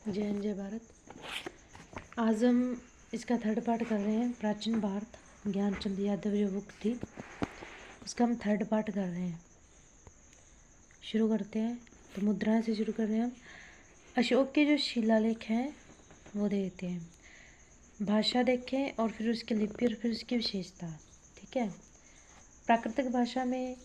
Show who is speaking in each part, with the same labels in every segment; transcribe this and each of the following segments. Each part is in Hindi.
Speaker 1: जय हिंद जय भारत। आज हम इसका थर्ड पार्ट कर रहे हैं। प्राचीन भारत, ज्ञानचंद यादव जो बुक थी उसका हम थर्ड पार्ट कर रहे हैं। शुरू करते हैं। तो मुद्राएं से शुरू कर रहे हैं हम। अशोक के जो शिलालेख हैं वो देखते हैं, भाषा देखें और फिर उसकी लिपि और फिर उसकी विशेषता। ठीक है। प्राकृतिक भाषा में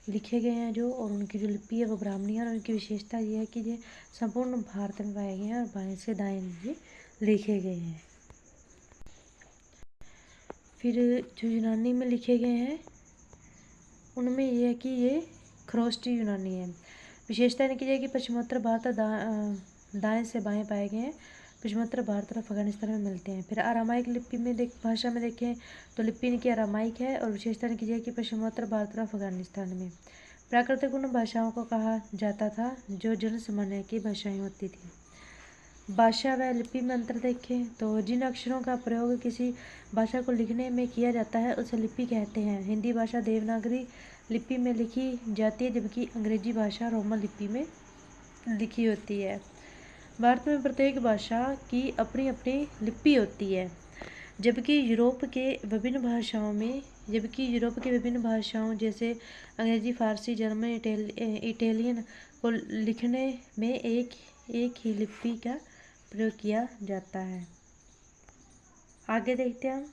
Speaker 1: लिखे गए हैं जो, और उनकी जो लिपि है वो ब्राह्मणी है, और उनकी विशेषता ये है कि ये संपूर्ण भारत में पाए गए हैं और बाएं से दाएं ये लिखे गए हैं। फिर जो यूनानी में लिखे गए हैं उनमें यह है कि ये खरोष्टी यूनानी है। विशेषता इनकी है कि पश्चिमोत्तर भारत दाएं से बाएं पाए गए हैं। पश्चिमोत्तर भारत और अफगानिस्तान में मिलते हैं। फिर अरामाइक लिपि में भाषा में देखें तो लिपि इनकी अरामाइक है, और विशेषता इनकी है कि पश्चिमोत्तर भारत और अफगानिस्तान में। प्राकृतिक उन भाषाओं को कहा जाता था जो जन सामान्य की भाषाएं होती थी। भाषा व लिपि में अंतर देखें तो जिन अक्षरों का प्रयोग किसी भाषा को लिखने में किया जाता है उसे लिपि कहते हैं। हिंदी भाषा देवनागरी लिपि में लिखी जाती है, जबकि अंग्रेजी भाषा रोमन लिपि में लिखी होती है। भारत में प्रत्येक भाषा की अपनी अपनी लिपि होती है, जबकि यूरोप के विभिन्न भाषाओं जैसे अंग्रेजी, फारसी, जर्मन, इटालियन को लिखने में एक ही लिपि का प्रयोग किया जाता है। आगे देखते हैं हम।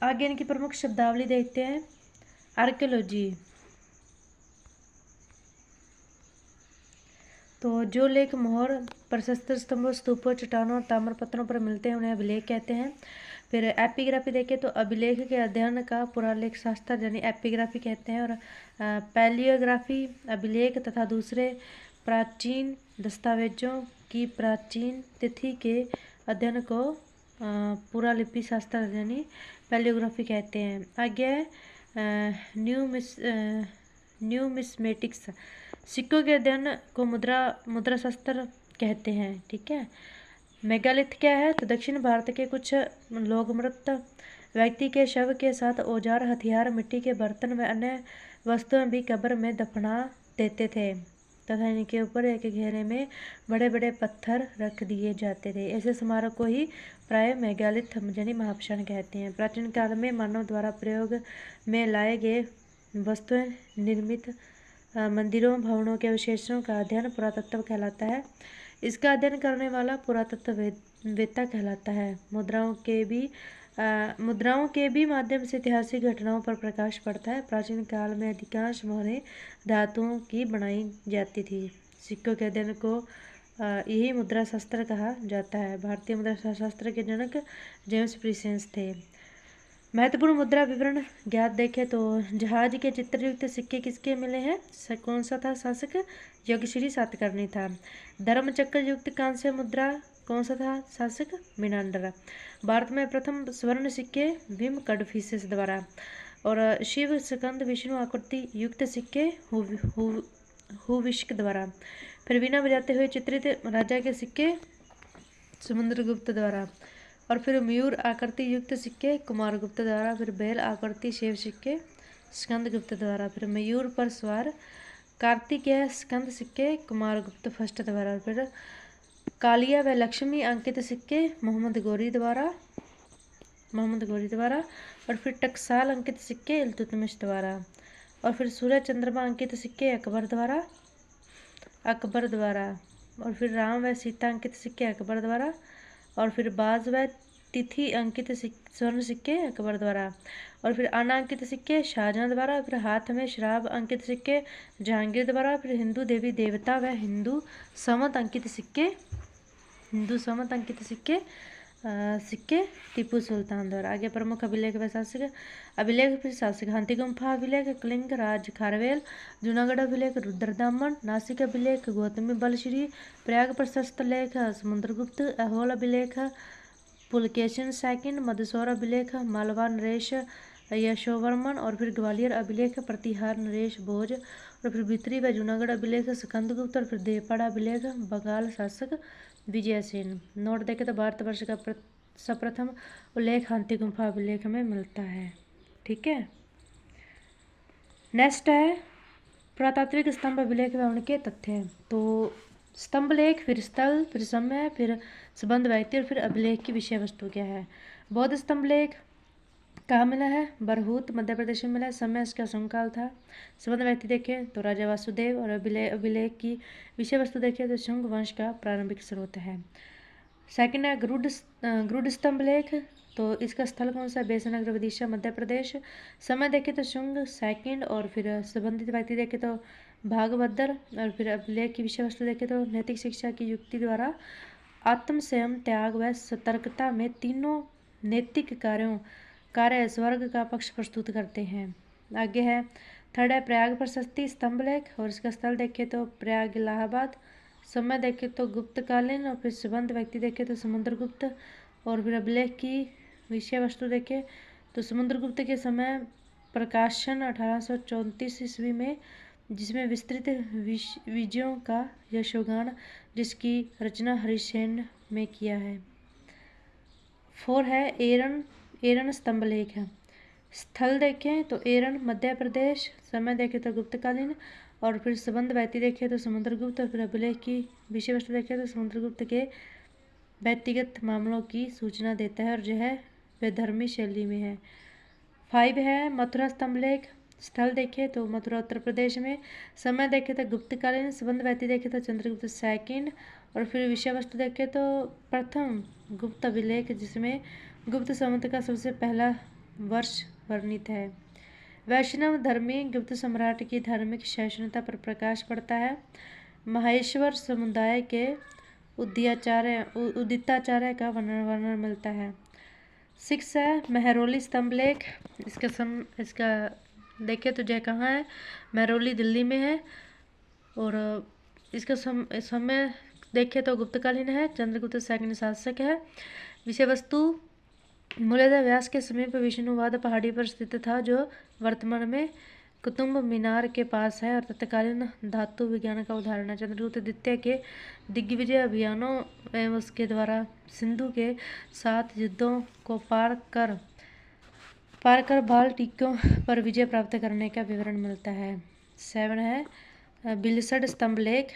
Speaker 1: आगे इनकी प्रमुख शब्दावली देखते हैं। आर्कियोलॉजी, तो जो लेख मोहर, प्रशस्त्र स्तंभों, स्तूपों, चट्टानों और ताम्रपत्रों पर मिलते हैं उन्हें अभिलेख कहते हैं। फिर एपिग्राफी देखें तो अभिलेख के अध्ययन का पुरालेख शास्त्र यानी एपिग्राफी कहते हैं। और पैलियोग्राफी अभिलेख तथा दूसरे प्राचीन दस्तावेजों की प्राचीन तिथि के अध्ययन को पुरालिपि शास्त्र यानी पैलियोग्राफी कहते हैं। आगे न्यूमिस्मेटिक्स, सिक्कों के अध्ययन को मुद्रा शास्त्र कहते हैं। ठीक है। मेगालिथ क्या है तो दक्षिण भारत के कुछ लोग मृत व्यक्ति के शव के साथ औजार, हथियार, मिट्टी के बर्तन व अन्य वस्तुएं भी कब्र में दफना देते थे तथा इनके ऊपर एक घेरे में बड़े बड़े पत्थर रख दिए जाते थे। ऐसे समारोह को ही प्राय मेगालिथ यानी महापशान कहते हैं। प्राचीन काल में मानव द्वारा प्रयोग में लाए गए वस्तुएं निर्मित मंदिरों, भवनों के अवशेषों का अध्ययन पुरातत्व कहलाता है। इसका अध्ययन करने वाला पुरातत्ववेत्ता कहलाता है। मुद्राओं के भी माध्यम से ऐतिहासिक घटनाओं पर प्रकाश पड़ता है। प्राचीन काल में अधिकांश मोहरें धातुओं की बनाई जाती थी। सिक्कों के अध्ययन को यही मुद्रा शास्त्र कहा जाता है। भारतीय मुद्रा शास्त्र के जनक जेम्स प्रीसेंस थे। महत्वपूर्ण मुद्रा विवरण ज्ञात देखें तो जहाज के चित्रयुक्त सिक्के किसके मिले हैं? कौन सा था? शासक यज्ञश्री सातकर्णी था। धर्मचक्र युक्त कांस्य मुद्रा कौन सा था? शासक मीनांडर। भारत में प्रथम स्वर्ण सिक्के भीम कडफिसेस द्वारा, और शिव, स्कंद, विष्णु आकृति युक्त सिक्के हुविस्क द्वारा। फिर वीणा बजाते हुए चित्रित राजा के सिक्के समुद्रगुप्त द्वारा, और फिर मयूर आकृति युक्त सिक्के कुमारगुप्त द्वारा। फिर बैल आकृति शिव सिक्के स्कंदगुप्त द्वारा। फिर मयूर पर सवार कार्तिकेय स्कंद सिक्के कुमारगुप्त फर्स्ट द्वारा। फिर कालिया व लक्ष्मी अंकित सिक्के मोहम्मद गौरी द्वारा। और फिर टकसाल अंकित सिक्के इल्तुतमिश द्वारा। और फिर सूरज चंद्रमा अंकित सिक्के अकबर द्वारा। और फिर राम व सीता अंकित सिक्के अकबर द्वारा। और फिर बाज व तिथि अंकित स्वर्ण सिक्के अकबर द्वारा। और फिर आना अंकित सिक्के शाहजहां द्वारा। फिर हाथ में शराब अंकित सिक्के जहांगीर द्वारा। फिर हिंदू देवी देवता व हिंदू समत अंकित सिक्के टीपू सुल्तान द्वारा। आगे प्रमुख अभिलेख व शासक हाथी गुम्फा अभिलेख कलिंग राज खारवेल, जूनागढ़ अभिलेख रुद्रदामन, नासिक अभिलेख गौतमी बलश्री, प्रयाग प्रशस्त लेख समुद्रगुप्त, ऐहोल अभिलेख पुलकेशिन सेकंड, मदसौर अभिलेख मालवा नरेश यशोवर्मन, और फिर ग्वालियर अभिलेख प्रतिहार नरेश भोज, और फिर भित्री व जूनागढ़ अभिलेख स्कंदगुप्त, और फिर देवपाड़ा अभिलेख बंगाल शासक विजयसेन। नोट देखें तो भारतवर्ष का सर्वप्रथम उल्लेख हाथी गुम्फा अभिलेख में मिलता है। ठीक है, नेक्स्ट है पुरातात्विक स्तंभ अभिलेख व उनके तथ्य। तो स्तंभ लेख, फिर स्थल, फिर समय, फिर संबंध व्यक्ति, और फिर अभिलेख की विषय वस्तु क्या है। बौद्ध स्तंभ लेख कहाँ मिला है? बरहूत मध्य प्रदेश में मिला है। समय इसका संकाल था। संबंध व्यक्ति देखें तो राजा वासुदेव, और अभिलेख की विषय वस्तु देखें तो शुंग वंश का प्रारंभिक स्रोत है। सेकंड है गरुड़ स्तंभ लेख, तो इसका स्थल कौन सा? बेसनगर विदिशा मध्य प्रदेश। समय देखें तो शुंग सेकंड, और फिर संबंधित व्यक्ति देखें तो भागभद्र, और फिर अभिलेख की विषय वस्तु देखें तो नैतिक शिक्षा की युक्ति द्वारा आत्म संयम, त्याग व सतर्कता में तीनों नैतिक कार्य स्वर्ग का पक्ष प्रस्तुत करते हैं। आगे है थर्ड है प्रयाग प्रशस्ति स्तंभ लेख, और इसका स्थल देखें तो प्रयाग इलाहाबाद। समय देखें तो गुप्तकालीन, और फिर संबंध व्यक्ति देखें तो समुद्रगुप्त, और फिर अभिलेख की विषय वस्तु देखें तो समुद्रगुप्त के समय प्रकाशन 1834 ईस्वी में, जिसमें विस्तृत विजयों का यशोगान, जिसकी रचना हरिसेन में किया है। 4 है एरन स्तंभ लेख है। स्थल देखें तो एरन मध्य प्रदेश। समय देखें तो गुप्तकालीन, और फिर संबंध व्यक्ति देखें तो समुद्रगुप्त, और फिर अभिलेख की विषय वस्तु देखें तो समुद्रगुप्त के व्यक्तिगत मामलों की सूचना देता है, और जो है वह धर्मी शैली में है। 5 है मथुरा स्तंभ लेख। स्थल देखें तो मथुरा उत्तर प्रदेश में। समय देखें तो गुप्तकालीन, संबंध व्यक्ति देखें तो चंद्रगुप्त सेकंड, और फिर विषय वस्तु देखें तो प्रथम गुप्त अभिलेख, जिसमें गुप्त सामंत का सबसे पहला वर्ष वर्णित है। वैष्णव धर्मी गुप्त सम्राट की धार्मिक सहिष्णुता पर प्रकाश पड़ता है। महेश्वर समुदाय के उदिताचार्य का वर्णन मिलता है। 6 है मेहरौली स्तंभ लेख। इसका देखें तो यह कहाँ है? मेहरौली दिल्ली में है, और इसका समय देखें तो गुप्तकालीन है। चंद्रगुप्त सेकंड शासक है। विषय वस्तु मूलतः व्यास के समीप विष्णुवाद पहाड़ी पर स्थित था, जो वर्तमान में कुतुब मीनार के पास है, और तत्कालीन धातु विज्ञान का उदाहरण है। चंद्रगुप्त द्वितीय के दिग्विजय अभियानों एवं उसके द्वारा सिंधु के 7 युद्धों को पार कर बाल टीकों पर विजय प्राप्त करने का विवरण मिलता है। 7 है बिलसड स्तंभ लेख,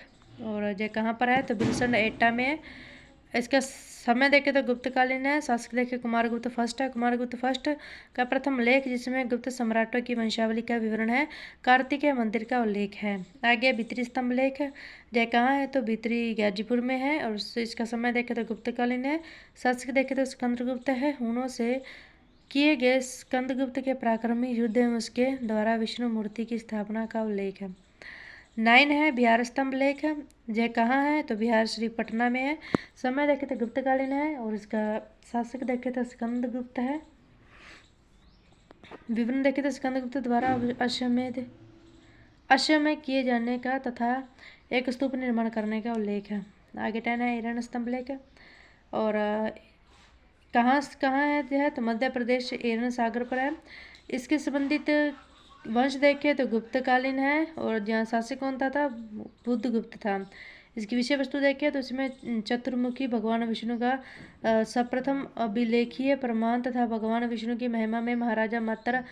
Speaker 1: और यह कहाँ पर है? तो बिलसड एटा में है। इसका समय देखें तो गुप्तकालीन है। शासक देखें कुमारगुप्त फर्स्ट है। कुमारगुप्त फर्स्ट का प्रथम लेख, जिसमें गुप्त सम्राटों की वंशावली का विवरण है। कार्तिकेय मंदिर का उल्लेख है। आगे भित्री स्तंभ लेख, यह कहाँ है? तो भित्री गाजीपुर में है, और इसका समय देखें तो गुप्तकालीन है। शासक देखें तो स्कंदगुप्त है। हुनों से किए गए स्कंदगुप्त के पराक्रमी युद्ध एवं उसके द्वारा विष्णु मूर्ति की स्थापना का उल्लेख है। 9 है बिहार स्तंभ लेख। यह कहाँ है? तो बिहार श्री पटना में है। समय देखें तो गुप्तकालीन है, और इसका शासक देखें तो स्कंदगुप्त है। विवरण देखें तो स्कंदगुप्त द्वारा अश्वमेध किए जाने का तथा एक स्तूप निर्माण करने का उल्लेख है। आगे 10 है एरन स्तंभ लेख, और कहाँ है यह? तो मध्य प्रदेश एरन सागर पर है। इसके संबंधित वंश देखें तो गुप्तकालीन है, और जहाँ शासक कौन था? बुद्धगुप्त था। इसकी विषय वस्तु देखें तो इसमें चतुर्मुखी भगवान विष्णु का सर्वप्रथम अभिलेखीय प्रमाण तथा भगवान विष्णु की महिमा में महाराजा मात्र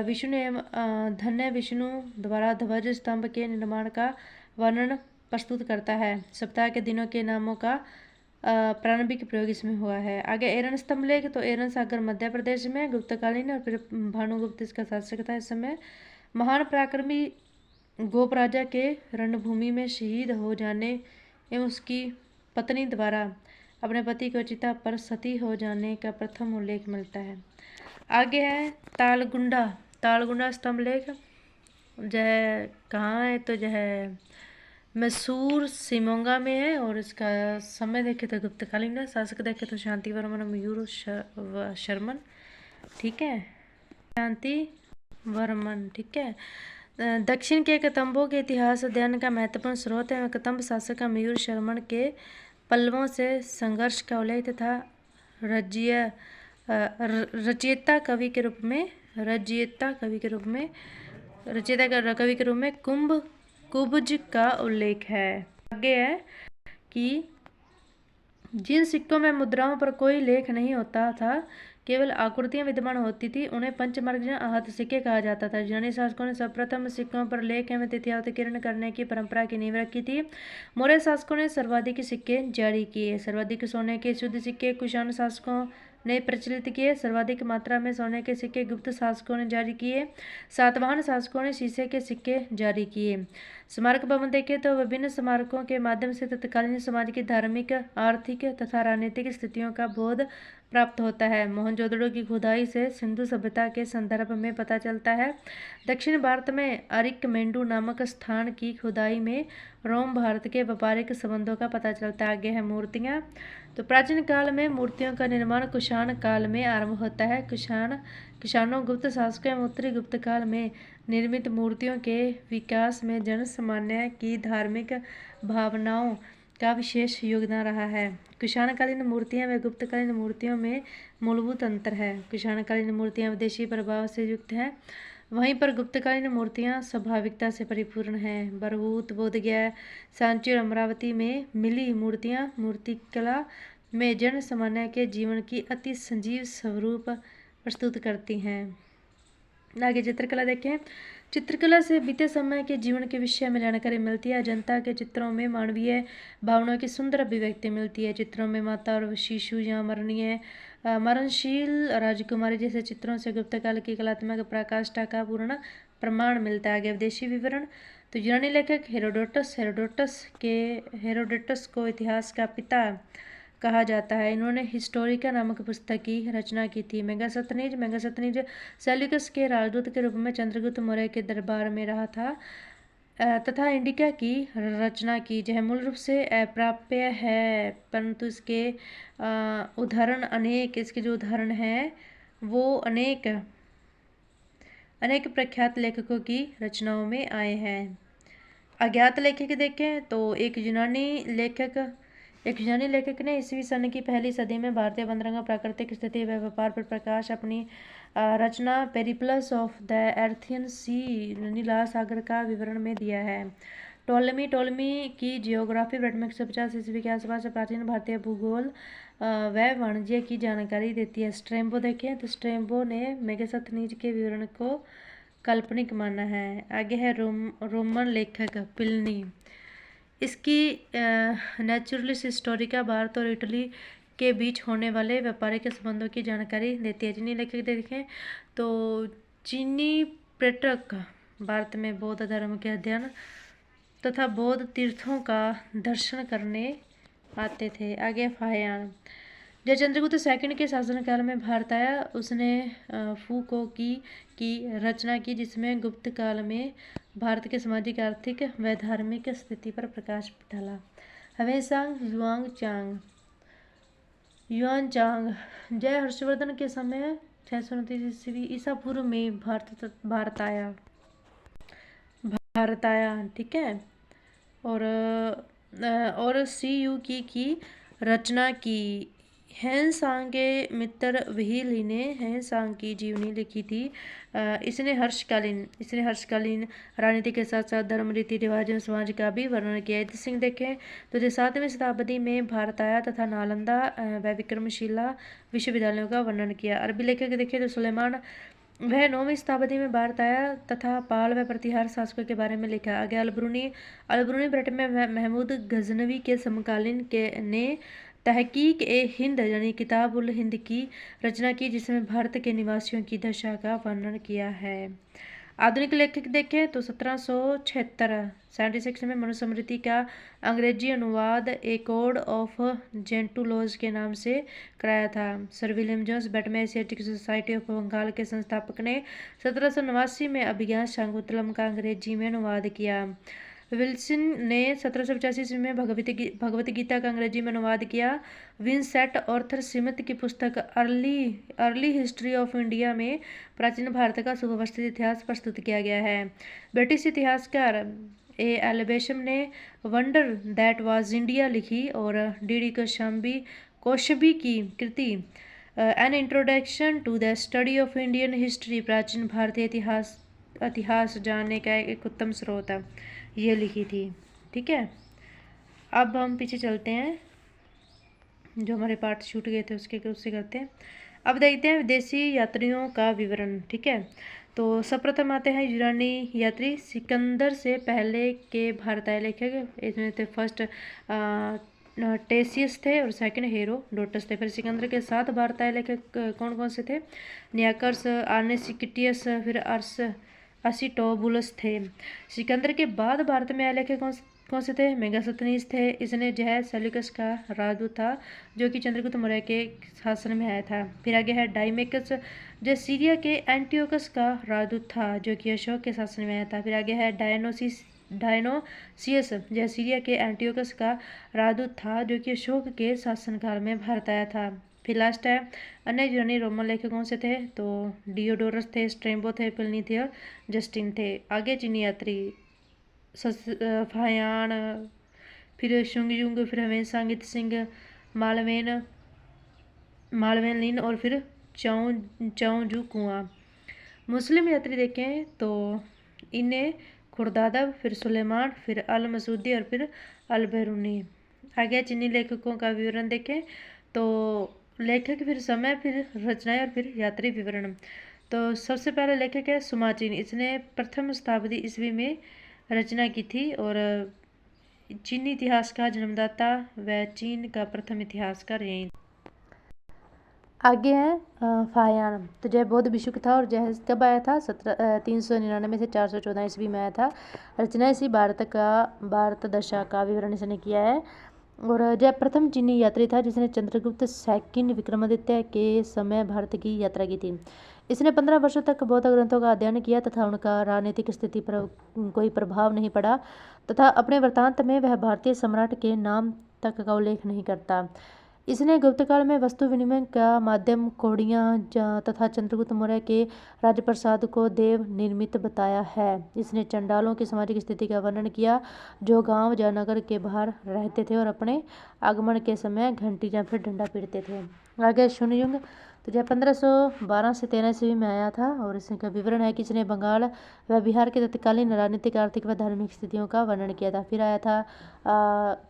Speaker 1: विष्णु एवं धन्य विष्णु द्वारा ध्वज स्तंभ के निर्माण का वर्णन प्रस्तुत करता है। सप्ताह के दिनों के नामों का प्रारंभिक प्रयोग इसमें हुआ है। आगे एरन स्तंभ लेख, तो एरन सागर मध्य प्रदेश में गुप्तकालीन, और फिर भानुगुप्त इसका शासक था। इस समय महान पराक्रमी गोप राजा के रणभूमि में शहीद हो जाने एवं उसकी पत्नी द्वारा अपने पति को चिता पर सती हो जाने का प्रथम उल्लेख मिलता है। आगे है तालगुंडा स्तंभ लेख। यह कहाँ है? तो यह मैसूर शिमोगा में है, और इसका समय देखें तो गुप्तकालीन है। शासक देखें तो शांतिवर्मन मयूर शर्मन। ठीक है, शांतिवर्मन। ठीक है, दक्षिण के कतंबों के इतिहास अध्ययन का महत्वपूर्ण स्रोत है। कतंब शासक मयूर शर्मन के पल्लवों से संघर्ष का उल्लेख तथा रचयिता कवि के रूप में रचयिता कवि के रूप में कुब्ज का उल्लेख है। आगे है कि जिन सिक्कों में मुद्राओं पर कोई लेख नहीं होता था, केवल आकृतियां विद्यमान होती थी, उन्हें पंचमार्ग हस्त सिक्के कहा जाता था। यूनानी शासकों ने सर्वप्रथम सिक्कों पर लेख एवं तिथियावतीर्ण करने की परंपरा की नींव रखी थी। मौर्य शासकों ने सर्वाधिक सिक्के जारी किए। सर्वाधिक सोने के शुद्ध सिक्के कुषाण शासकों ने प्रचलित किए। सर्वाधिक मात्रा में सोने के सिक्के गुप्त शासकों ने जारी किए। सातवाहन शासकों ने शीशे के सिक्के जारी किए। स्मारक भवन देखें तो विभिन्न स्मारकों के माध्यम से तत्कालीन समाज की धार्मिक, आर्थिक तथा राजनीतिक स्थितियों का बोध प्राप्त होता है। मोहनजोदड़ो की खुदाई से सिंधु सभ्यता के संदर्भ में पता चलता है। दक्षिण भारत में अरिकमेंडू नामक स्थान की खुदाई में रोम भारत के व्यापारिक संबंधों का पता चलता है। आगे है मूर्तियाँ। तो प्राचीन काल में मूर्तियों का निर्माण कुषाण काल में आरंभ होता है। कुषाणों, गुप्त शासकों एवं उत्तरी गुप्त काल में निर्मित मूर्तियों के विकास में जन सामान्य की धार्मिक भावनाओं का विशेष योगदान रहा है। कुषाणकालीन मूर्तियां व गुप्तकालीन मूर्तियों में मूलभूत अंतर है। कुषाणकालीन मूर्तियां विदेशी प्रभाव से युक्त हैं, वहीं पर गुप्तकालीन मूर्तियां स्वाभाविकता से परिपूर्ण हैं। बरहूत, बोधगया, सांची और अमरावती में मिली मूर्तियां मूर्तिकला में जन सामान्य के जीवन की अति सजीव स्वरूप प्रस्तुत करती हैं। आगे चित्रकला देखें। चित्रकला से बीते समय के जीवन के विषय में जानकारी मिलती है। जनता के चित्रों में मानवीय भावनाओं की सुंदर अभिव्यक्ति मिलती है। चित्रों में माता और शिशु या मरणशील राजकुमारी जैसे चित्रों से गुप्तकाल की कलात्मक पराकाष्ठा का पूर्ण प्रमाण मिलता है। आगे विदेशी विवरण। तो यूनानी लेखक हेरोडोटस को इतिहास का पिता कहा जाता है। इन्होंने हिस्टोरिका नामक पुस्तक की रचना की थी। मेगास्थनीज सेल्यूकस के राजदूत के रूप में चंद्रगुप्त मौर्य के दरबार में रहा था तथा इंडिका की रचना की, जो मूल रूप से अप्राप्य है, परंतु इसके जो उदाहरण हैं वो अनेक प्रख्यात लेखकों की रचनाओं में आए हैं। अज्ञात लेखक देखें तो एक यूनानी लेखक ने ईस्वी सन की पहली सदी में भारतीय बंदरगाह, प्राकृतिक स्थिति व व्यापार पर प्रकाश अपनी रचना पेरिप्लस ऑफ द एर्थियन सी नीला सागर का विवरण में दिया है। टोलमी की जियोग्राफी 150 ईस्वी के आसपास प्राचीन भारतीय भूगोल व वाणिज्य की जानकारी देती है। स्ट्रैबो देखें तो स्ट्रैबो ने मेगास्थनीज के विवरण को काल्पनिक माना है। आगे है रोमन लेखक प्लिनी। इसकी नेचुरलिस्ट हिस्टोरिका भारत और इटली के बीच होने वाले व्यापारिक संबंधों की जानकारी देती है। चीनी लेखक देखें तो चीनी पर्यटक भारत में बौद्ध धर्म के अध्ययन तथा बौद्ध तीर्थों का दर्शन करने आते थे। आगे फाहियान। जब चंद्रगुप्त सेकंड के शासनकाल में भारत आया, उसने फूको की रचना की, जिसमें गुप्त काल में भारत के सामाजिक, आर्थिक व धार्मिक स्थिति पर प्रकाश डाला। हवेसांग युआनचांग जय हर्षवर्धन के समय 629 ईस्वी ईसा पूर्व में भारत आया, ठीक है। और सीयू की रचना की। हेनसांग के मित्र व्हीली ने हेनसांग की जीवनी लिखी थी। इसने हर्षकालीन राजनीति के साथ साथ धर्म, रीति रिवाज एवं समाज का भी वर्णन किया। इति सिंह देखें तो जो 7वीं शताब्दी में भारत आया तथा नालंदा व विक्रमशिला विश्वविद्यालयों का वर्णन किया। अरबी लेखक देखें तो सुलेमान, वह 9वीं शताब्दी में भारत आया तथा पाल व प्रतिहार शासकों के बारे में लिखा। आगे अलब्रूनी ब्रिटेन में महमूद गजनवी के समकालीन ने तहकीक ए हिंद यानी किताब उल हिंद की रचना की, जिसमें भारत के निवासियों की दशा का वर्णन किया है। आधुनिक लेखक देखें तो 1776 में मनुस्मृति का अंग्रेजी अनुवाद ए कोड ऑफ जेंटुलॉज के नाम से कराया था। सर विलियम जोन्स बैटमैन एशियाटिक सोसाइटी ऑफ बंगाल के संस्थापक ने 1789 में अभिज्ञान शाकुंतलम का अंग्रेजी में अनुवाद किया। विल्सन ने 1785 में भगवत गीता का अंग्रेजी में अनुवाद किया। विंसेंट ऑर्थर स्मिथ की पुस्तक अर्ली हिस्ट्री ऑफ इंडिया में प्राचीन भारत का सुव्यवस्थित इतिहास प्रस्तुत किया गया है। ब्रिटिश इतिहासकार एल बेशम ने वंडर दैट वाज इंडिया लिखी और डी.डी. कौशाम्बी की कृति an introduction to the study of Indian history, प्राचीन भारतीय इतिहास जानने का एक उत्तम स्रोत है, ये लिखी थी। ठीक है, अब हम पीछे चलते हैं, जो हमारे पार्ट छूट गए थे उससे करते हैं। अब देखते हैं विदेशी यात्रियों का विवरण। ठीक है, तो सर्वप्रथम आते हैं यूनानी यात्री। सिकंदर से पहले के भारतीय लेखक, इसमें थे फर्स्ट टेसियस थे और सेकंड हेरोडोटस थे। फिर सिकंदर के साथ भारतीय लेखक कौन कौन से थे? नियाकर्स, आर्नेसिक्टियस, फिर असिटोबुलस थे। सिकंदर के बाद भारत में आए लेखक कौन से थे? मेगास्थनीज थे। इसने जो है सेल्यूकस का राजदूत था, जो कि चंद्रगुप्त मौर्य के शासन में आया था। फिर आगे है डाइमेकस, जो सीरिया के एंटियोकस का राजदूत था, जो कि अशोक के शासन में आया था। फिर आगे है डायनोसियस, जो सीरिया के एंटियोकस का राजदूत था, जो कि अशोक के शासनकाल में भारत आया था। फिर लास्ट है अन्य यूनानी रोमन लेखक कौन से थे? तो डियोडोरस थे, स्ट्रेबो थे, प्लिनी थे और जस्टिन थे। आगे चीनी यात्री फायान, फिर शुंगयुंग, फिर हमें सांगित सिंह, मालवेन और फिर चाऊजू कुआं। मुस्लिम यात्री देखें तो इन्हें खुरदादब, फिर सुलेमान, फिर अल मसूदी और फिर अल बैरूनी। आगे चीनी लेखकों का विवरण देखें तो लेखक, फिर समय, फिर रचनाएं और फिर यात्री विवरण। तो सबसे पहले लेखक है सुमाचीन। इसने प्रथम शताब्दी ईस्वी में रचना की थी और चीनी इतिहास का जन्मदाता व चीन का प्रथम इतिहासकार यही। आगे है फायान। तो जय बौद्ध भिक्षुक था और जय कब आया था? 399 से 414 ईस्वी में आया था। रचना इसी भारत दशा का विवरण इसने किया है। और जय प्रथम चीनी यात्री था जिसने चंद्रगुप्त सेकंड विक्रमादित्य के समय भारत की यात्रा की थी। इसने 15 वर्षों तक बौद्ध ग्रंथों का अध्ययन किया तथा उनका राजनीतिक स्थिति पर कोई प्रभाव नहीं पड़ा तथा अपने वृत्तांत में वह भारतीय सम्राट के नाम तक का उल्लेख नहीं करता। इसने गुप्तकाल में वस्तु विनिमय का माध्यम कौड़ियाँ तथा चंद्रगुप्त मौर्य के राजप्रसाद को देव निर्मित बताया है। इसने चंडालों की सामाजिक स्थिति का वर्णन किया, जो गांव या नगर के बाहर रहते थे और अपने आगमन के समय घंटी या फिर डंडा पीटते थे। आगे शुनयुंग, तो जब 1512 से 13 ईस्वी में आया था और इसका विवरण है कि इसने बंगाल व बिहार के तत्कालीन राजनीतिक, आर्थिक व धार्मिक स्थितियों का वर्णन किया था। फिर आया था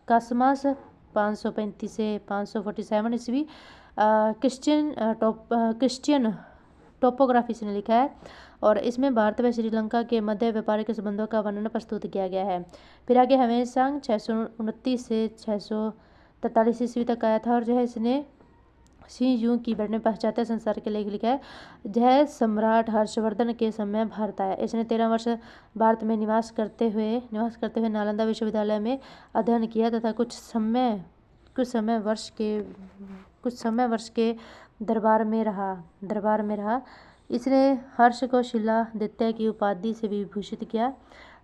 Speaker 1: कासमास 535 से 547 ईस्वी। क्रिश्चियन टोपोग्राफी इसने लिखा है और इसमें भारत व श्रीलंका के मध्य व्यापारिक संबंधों का वर्णन प्रस्तुत किया गया है। फिर आगे हवेनसांग 629 से 643 ईस्वी तक आया था और जो है इसने सी यू की बढ़ने पाश्चात्य संसार के लेख लिखा है। जय सम्राट हर्षवर्धन के समय भारत आया। इसने 13 वर्ष भारत में निवास करते हुए नालंदा विश्वविद्यालय में अध्ययन किया तथा कुछ समय वर्ष के दरबार में रहा। इसने हर्ष को शिलादित्य की उपाधि से विभूषित किया।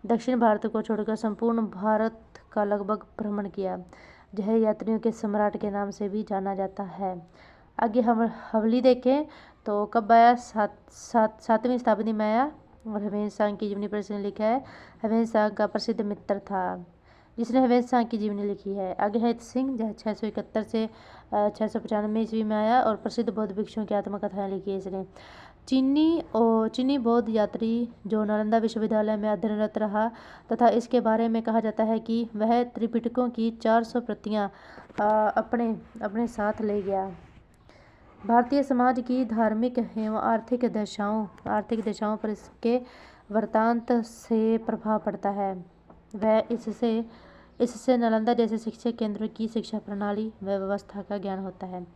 Speaker 1: दक्षिण भारत को छोड़कर संपूर्ण भारत का लगभग भ्रमण किया। यह यात्रियों के सम्राट के नाम से भी जाना जाता है। आगे हम हवली देखें तो कब आया? 7वीं शताब्दी में आया और हवेनसांग की जीवनी पर इसने लिखा है। हवेनसांग का प्रसिद्ध मित्र था जिसने हवेनसांग की जीवनी लिखी है। आगे है सिंह, 671 से 695 ईस्वी में आया और प्रसिद्ध बौद्ध भिक्षुओं की आत्मकथाएं लिखी है इसने। चीनी बौद्ध यात्री जो नालंदा विश्वविद्यालय में अध्ययनरत रहा तथा इसके बारे में कहा जाता है कि वह त्रिपिटकों की 400 प्रतियां अपने साथ ले गया। भारतीय समाज की धार्मिक एवं आर्थिक दशाओं पर इसके वृत्तांत से प्रभाव पड़ता है। वह इससे नालंदा जैसे शिक्षा केंद्रों की शिक्षा प्रणाली व व्यवस्था का ज्ञान होता है।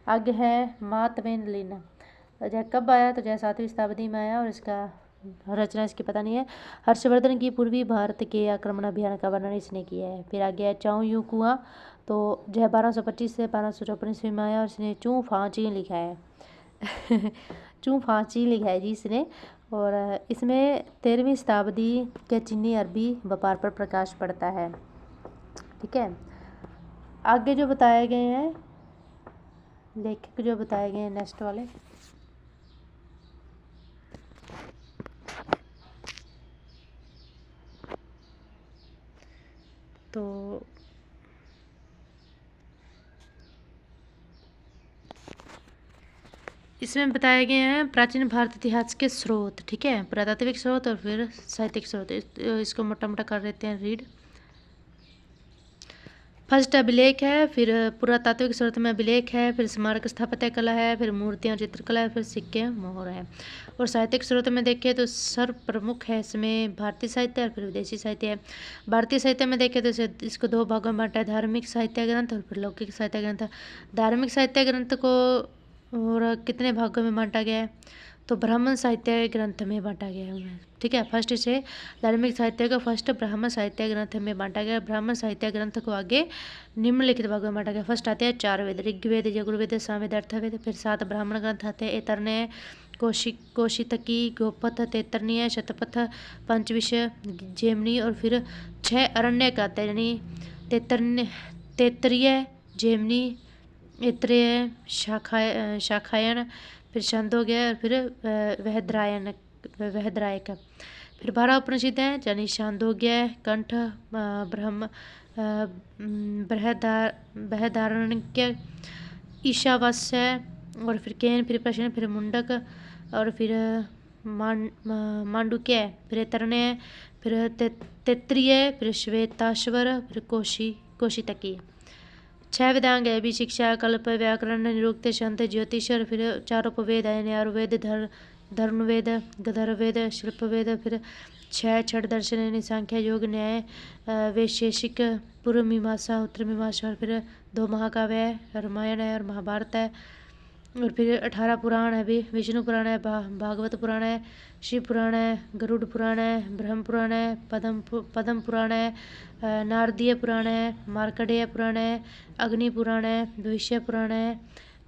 Speaker 1: आगे है मातवेन लिन। जय कब आया? तो जय 7वीं शताब्दी में आया और इसका रचना इसकी पता नहीं है। हर्षवर्धन की पूर्वी भारत के आक्रमण अभियान का वर्णन इसने किया है। फिर आगे है चाऊ यू कुआं, तो जो है 1225 से 1254 ईस्वी में आया और इसने चू फाची लिखा है चू फाची लिखा है जी इसने। और इसमें 13वीं शताब्दी के चीनी अरबी व्यापार पर प्रकाश पड़ता है। ठीक है, आगे जो बताए गए हैं लेखक जो बताए गए हैं नेक्स्ट वाले, तो इसमें बताए गए हैं प्राचीन भारत इतिहास के स्रोत, ठीक है, पुरातात्विक स्रोत और फिर साहित्यिक स्रोत। इसको मोटा मोटा कर लेते हैं रीड। फर्स्ट अभिलेख है, फिर पुरातात्विक स्रोत में अभिलेख है, फिर स्मारक स्थापत्य कला है, फिर मूर्तियाँ चित्रकला है, फिर सिक्के मोहर है। और साहित्यिक स्रोत में देखें तो सर्व प्रमुख है इसमें भारतीय साहित्य और फिर विदेशी साहित्य है। भारतीय साहित्य में देखें तो इसको दो भागों में बांटा है, धार्मिक साहित्य ग्रंथ और फिर लौकिक साहित्य ग्रंथ। धार्मिक साहित्य ग्रंथ को और कितने भागों में बांटा गया है, तो ब्राह्मण साहित्य ग्रंथ में बांटा गया है, ठीक है। फर्स्ट से धार्मिक साहित्य को फर्स्ट ब्राह्मण साहित्य ग्रंथ में बांटा गया। ब्राह्मण साहित्य ग्रंथ को आगे निम्नलिखित भागों में बांटा गया। फर्स्ट आते हैं 4 वेद, ऋग्वेद, यजुर्वेद, सामवेद, अथर्ववेद। फिर 7 ब्राह्मण ग्रंथ आते हैं, ऐतरेय, कौशितकी, गोपथ, तैत्तरीय, शतपथ, पंचविंश, जैमिनी। और फिर 6 अरण्यक आते हैं, यानी तैत्तरीय, जैमिनी, ऐतरेय, शाखायन, फिर छांदोग्य और फिर वहदरायक। फिर 12 उपनिषद हैं, यानी छांदोग्य, कंठ, ब्रह्म, बृहदारण्यक, ईशावास्य और फिर केन, फिर प्रश्न, फिर मुंडक और फिर मांडुक्य, फिर ऐतरेय, फिर तैत्तरीय, फिर श्वेताश्वर, फिर कौशितकी। 6 वेदांग है भी, शिक्षा, कल्प, व्याकरण, निरुक्त, छंद, ज्योतिष और फिर 4 उपवेद है, आयुर्वेद, धर्मवेद, गंधर्ववेद, शिल्पवेद। फिर 6 छठ दर्शन यानी सांख्य, योग, न्याय, वैशेषिक, पूर्व मीमांसा, उत्तर मीमांसा। और फिर 2 महाकाव्य है, रामायण है और महाभारत है। और फिर 18 पुराण है भी, विष्णु पुराण है, भागवत पुराण है, शिव पुराण है, गरुड़ पुराण है, ब्रह्म पुराण है, पद्म पुराण है, नारदीय पुराण है, मार्कंडेय पुराण है, अग्नि पुराण है, भविष्य पुराण है,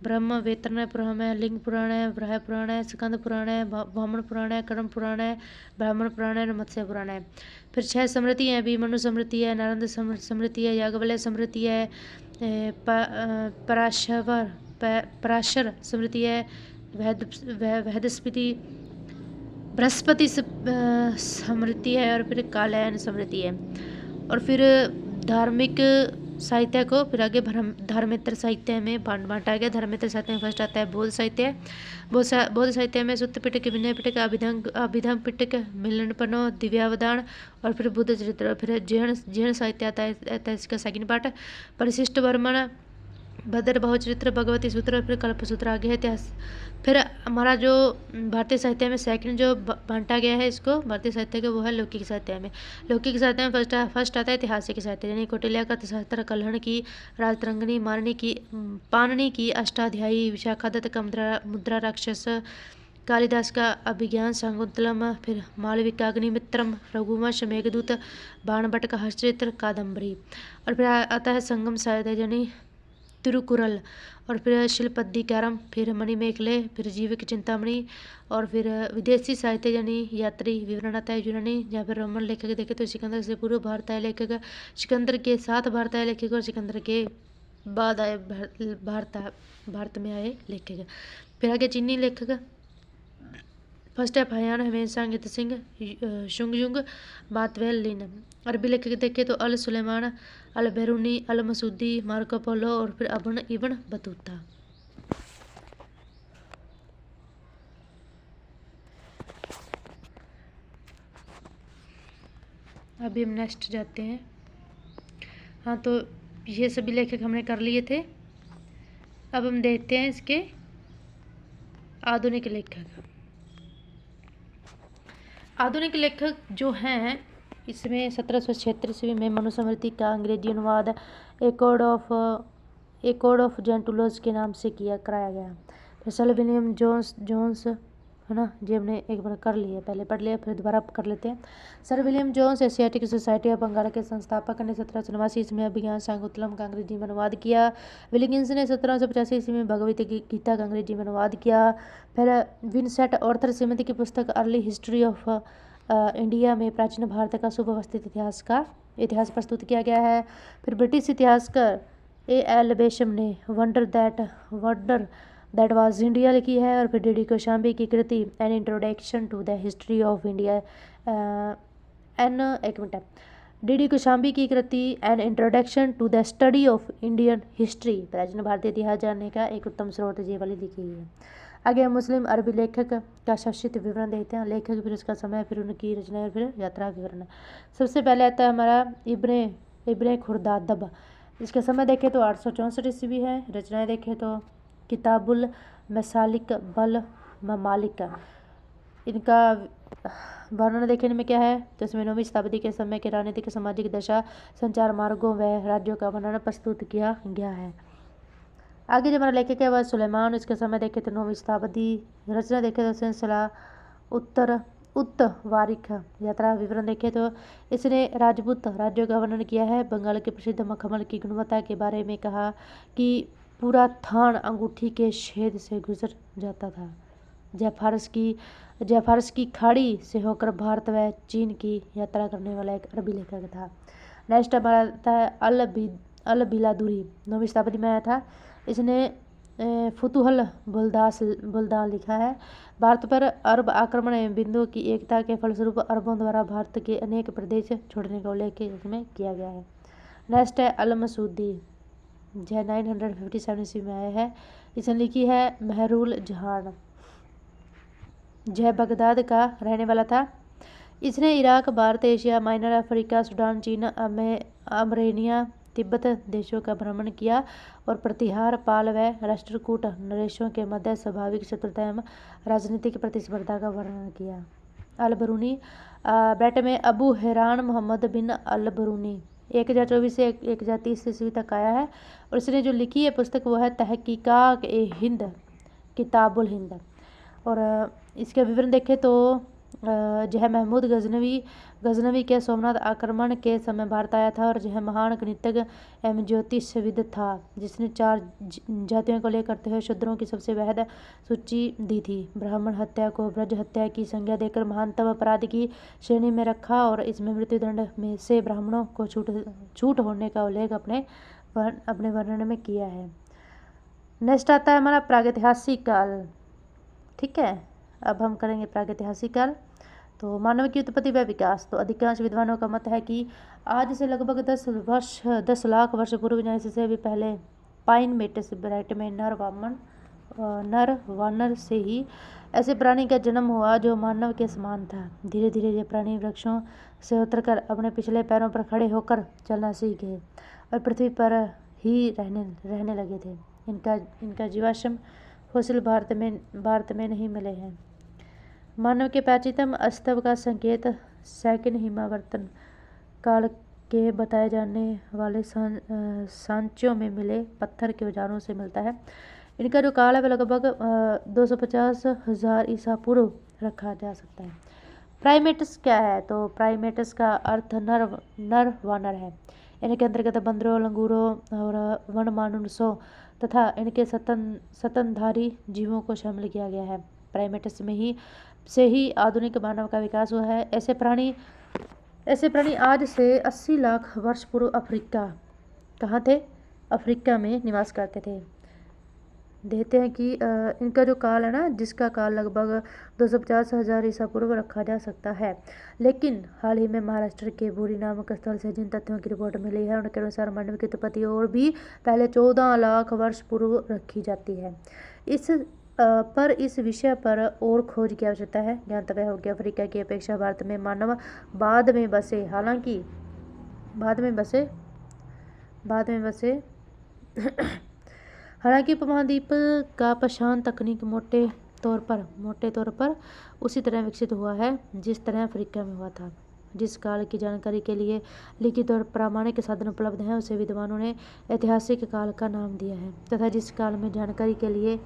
Speaker 1: ब्रह्म वैतरण पुराण है, लिंग पुराण है, वराह पुराण है, स्कंद पुराण है, वामन पुराण है, कर्म पुराण है, ब्राह्मण पुराण है और मत्स्य पुराण है। फिर 6 स्मृति हैं भी, मनु स्मृति है, नारद स्मृति है, याज्ञवल्क्य स्मृति है, पराशर स्मृति है, बृहस्पति स्मृति है और फिर कालयन स्मृति है। और फिर धार्मिक साहित्य को फिर आगे धर्मेतर साहित्य में बांटा गया। धर्मेतर साहित्य में फर्स्ट आता है बौद्ध साहित्य। बौद्ध साहित्य में सुत्त पिटक, विनय पिटक, अभिधम पिटक, मिलनपनो, दिव्यावदान और फिर बुद्ध चरित्र। और फिर जैन साहित्य आता है इसका सेकंड पार्ट, परिशिष्ट वर्मन, भद्र बहुचरित्र, भगवती सूत्र और फिर कल्प सूत्र आगे है इतिहास। फिर हमारा जो भारतीय साहित्य में सेकंड जो बांटा गया है इसको भारतीय साहित्य के, वो है लौकिक साहित्य में। लौकिक साहित्य में फर्स्ट आता है ऐतिहासिक साहित्य, यानी कौटिल्य का अर्थशास्त्र, कल्हण की राजतरंगिणी, पाणिनि की अष्टाध्यायी, विशाखादत्त का मुद्रा राक्षस, कालिदास का अभिज्ञान शाकुंतलम, फिर मालविका का अग्निमित्रम, रघुवंश, मेघदूत, बाणभट्ट का हर्षचित्र, कादम्बरी। और फिर आता है संगम साहित्य, यानी तिरुकुरल और फिर शिल्पद्धिकारम, फिर मणिमेखले, फिर जीविक चिंतामणि। और फिर विदेशी साहित्य यानी यात्री विवरण आता है यूनानी, जहाँ पर रोमन लेखक देखे तो सिकंदर से पूर्व भारत आए लेखक, सिकंदर के साथ भारत आए लेखक और सिकंदर के बाद आए भारत में आए लेखक। फिर आगे चीनी लेखक, फर्स्ट है फयान हमेशा सिंह, शुंगयुंग, बातवेल लिन। अरबी लेखक देखे तो अल सुलेमान, अल बेरूनी, अल मसूदी, मार्को पोलो और फिर इब्न बतूता। अभी हम नेक्स्ट जाते हैं। हाँ, तो ये सभी लेखक हमने कर लिए थे। अब हम देखते हैं इसके आधुनिक लेखक। आधुनिक लेखक जो हैं इसमें 1776 ईस्वी में मनुस्मृति का अंग्रेजी अनुवाद ए कोड ऑफ जेंटुलोज के नाम से कराया गया। फिर सर विलियम जोन्स है ना, जी हमने एक बार कर लिया, पहले पढ़ लिया, फिर दोबारा कर लेते हैं। Sir William Jones Asiatic society of Bengal के संस्थापक ने 1789 ईस्वी में अभिज्ञान शाकुंतलम का अंग्रेजी में अनुवाद किया। विलिगिंस ने 1785 ईस्वी में भगवत गीता का अंग्रेजी में अनुवाद किया। फिर विंसेंट ऑर्थर श्रीमती की पुस्तक अर्ली हिस्ट्री ऑफ इंडिया में प्राचीन भारत का सुव्यवस्थित इतिहास प्रस्तुत किया गया है। फिर ब्रिटिश इतिहासकार A.L. बेशम ने वंडर दैट वाज इंडिया लिखी है। और फिर डी कौशाम्बी की कृति an introduction to the history of India, D Kosambi की कृति an introduction to the study of Indian history, प्राचीन भारतीय इतिहास जानने का एक उत्तम स्रोत ये वाली लिखी है। आगे हम मुस्लिम अरबी लेखक का संक्षिप्त विवरण देखते हैं। लेखक, फिर उसका समय, फिर उनकी रचना, फिर यात्रा विवरण। सबसे पहले आता है हमारा इब्ने खुर्दादब। इसका समय देखें तो 864 ईस्वी है। रचनाएं देखें तो किताबुल मसालिक बल ममालिक। इनका वर्णन देखने में क्या है तो इसमें 9वीं शताब्दी के समय के राजनीतिक सामाजिक दशा, संचार मार्गों व राज्यों का वर्णन प्रस्तुत किया गया है। आगे जो हमारा लेखक है वह सुलेमान। इसके समय देखें तो 9वीं शताब्दी। रचना देखें तो सिलसिला उत्तवारिख। यात्रा विवरण देखें तो इसने राजपूत राज्यों का वर्णन किया है। बंगाल के प्रसिद्ध मखमल की गुणवत्ता के बारे में कहा कि पूरा थान अंगूठी के छेद से गुजर जाता था। जयफारस की खाड़ी से होकर भारत व चीन की यात्रा करने वाला एक अरबी लेखक था। नेक्स्ट हमारा था अल बिलादुरी। 9वीं शताब्दी में आया था। इसने फुतुहल बुल्दान लिखा है। भारत पर अरब आक्रमण एवं बिंदुओं की एकता के फलस्वरूप अरबों द्वारा भारत के अनेक प्रदेश छोड़ने का उल्लेख इसमें किया गया है। नेक्स्ट है अल मसूदी, यह 957 ईस्वी में आया है। इसने लिखी है महरुल जहान। यह बगदाद का रहने वाला था। इसने Iraq, Bharat, Asia minor, Africa, Sudan, चीन, आर्मेनिया, तिब्बत देशों का भ्रमण किया और प्रतिहार, पाल व राष्ट्रकूट नरेशों के मध्य स्वाभाविक शत्रुता एवं राजनीतिक प्रतिस्पर्धा का वर्णन किया। अल बरूनी, ब्रिटेन में अबू हैरान मोहम्मद बिन अल बरूनी 1024 से 1030 ईस्वी तक आया है और इसने जो लिखी है पुस्तक वो है तहकीकात ए हिंद, किताबुल हिंद। और इसके विवरण देखें तो यह महमूद गजनवी के सोमनाथ आक्रमण के समय भारत आया था और यह महान गणितज्ञ एवं ज्योतिषविद था जिसने 4 जातियों को लेकर करते हुए शूद्रों की सबसे वहद सूची दी थी। ब्राह्मण हत्या को ब्रज हत्या की संज्ञा देकर महानतम अपराध की श्रेणी में रखा और इसमें मृत्युदंड में से ब्राह्मणों को छूट होने का उल्लेख अपने वर्णन में किया है। नेक्स्ट आता है हमारा प्रागैतिहासिक काल। ठीक है, अब हम करेंगे प्रागैतिहासिक काल। तो मानव की उत्पत्ति व विकास। तो अधिकांश विद्वानों का मत है कि आज से लगभग 10 लाख वर्ष पूर्व या इससे भी पहले पाइन मेटस ब्राइट में नर वानर से ही ऐसे प्राणी का जन्म हुआ जो मानव के समान था। धीरे धीरे ये प्राणी वृक्षों से उतरकर अपने पिछले पैरों पर खड़े होकर चलना सीख गए और पृथ्वी पर ही रहने लगे थे। इनका जीवाश्म फॉसिल भारत में नहीं मिले हैं। मानव के प्राचीनतम अस्तव का संकेत सेकंड हिमावर्तन काल के बताए जाने वाले सांचों में मिले पत्थर के औजारों से मिलता है। इनका जो काल है वह लगभग 250,000 ईसा पूर्व रखा जा सकता है। प्राइमेट्स क्या है तो प्राइमेट्स का अर्थ नर वानर है। इनके अंतर्गत बंदरों, लंगूरों और वनमानुषों तथा इनके स्तनधारी जीवों को शामिल किया गया है। प्राइमेट्स से ही आधुनिक मानव का विकास हुआ है। ऐसे प्राणी आज से 80 लाख वर्ष पूर्व कहाँ थे? अफ्रीका में निवास करते थे। देखते हैं कि इनका जो काल है ना, जिसका काल लगभग 250,000 ईसा पूर्व रखा जा सकता है। लेकिन हाल ही में महाराष्ट्र के बुरी नामक स्थल से जिन तथ्यों की रिपोर्ट मिली है उनके अनुसार मानव की उत्पत्ति और भी पहले 14 लाख वर्ष पूर्व रखी जाती है। इस विषय पर और खोज की आवश्यकता है। ज्ञातव्य हो गया अफ्रीका की अपेक्षा भारत में मानव बाद में बसे हालांकि उपमहाद्वीप का पहचान तकनीक मोटे तौर पर उसी तरह विकसित हुआ है जिस तरह अफ्रीका में हुआ था। जिस काल की जानकारी के लिए लिखित और प्रामाणिक साधन उपलब्ध हैं उसे विद्वानों ने ऐतिहासिक काल का नाम दिया है तथा जिस काल में जानकारी के लिए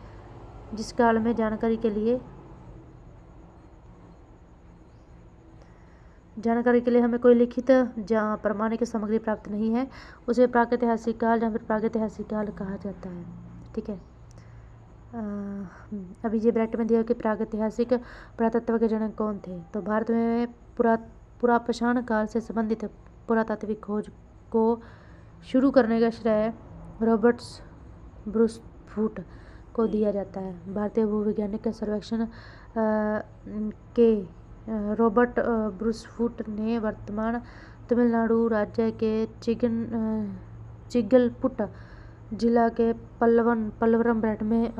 Speaker 1: हमें कोई लिखित या प्रमाणिक सामग्री प्राप्त नहीं है उसे प्रागैतिहासिक काल या फिर प्रागैतिहासिक काल कहा जाता है। ठीक है, अभी ये ब्रैकेट में दिया कि प्रागैतिहासिक पुरातत्व के जनक कौन थे। तो भारत में पुरापाषाण काल से संबंधित पुरातात्विक खोज को शुरू करने का श्रेय रॉबर्ट ब्रूसफूट को दिया जाता है। भारतीय भूवैज्ञानिक सर्वेक्षण के रॉबर्ट ब्रूसफूट ने वर्तमान तमिलनाडु राज्य के चिगलपुट जिला के पल्लवरम बेट में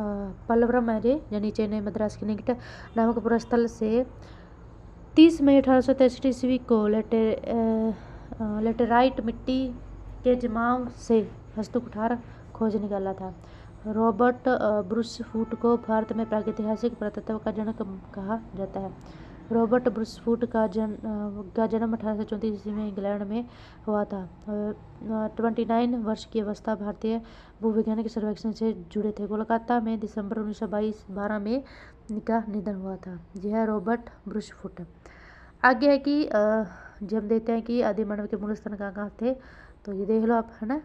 Speaker 1: पल्लवरम है यानी चेन्नई मद्रास के निकट नामक पुरस्थल से 30 मई 1863 ईस्वी को लेटेराइट मिट्टी के जमाव से हस्तकुठार खोज निकाला था। रॉबर्ट ब्रूस फूट को भारत में प्रागैतिहासिक पुरातत्व का जनक कहा जाता है। रॉबर्ट ब्रूस फूट का जन्म 1834 ईस्वी में इंग्लैंड में हुआ था। 29 वर्ष की अवस्था भारतीय भूवैज्ञानिक सर्वेक्षण से जुड़े थे। कोलकाता में दिसंबर 1912 में इनका निधन हुआ था। यह रॉबर्ट ब्रूस फूट। आगे है कि जब हम देखते हैं कि आदि मानव के मूल स्थान कहाँ थे, तो ये देख लो आप, है ना।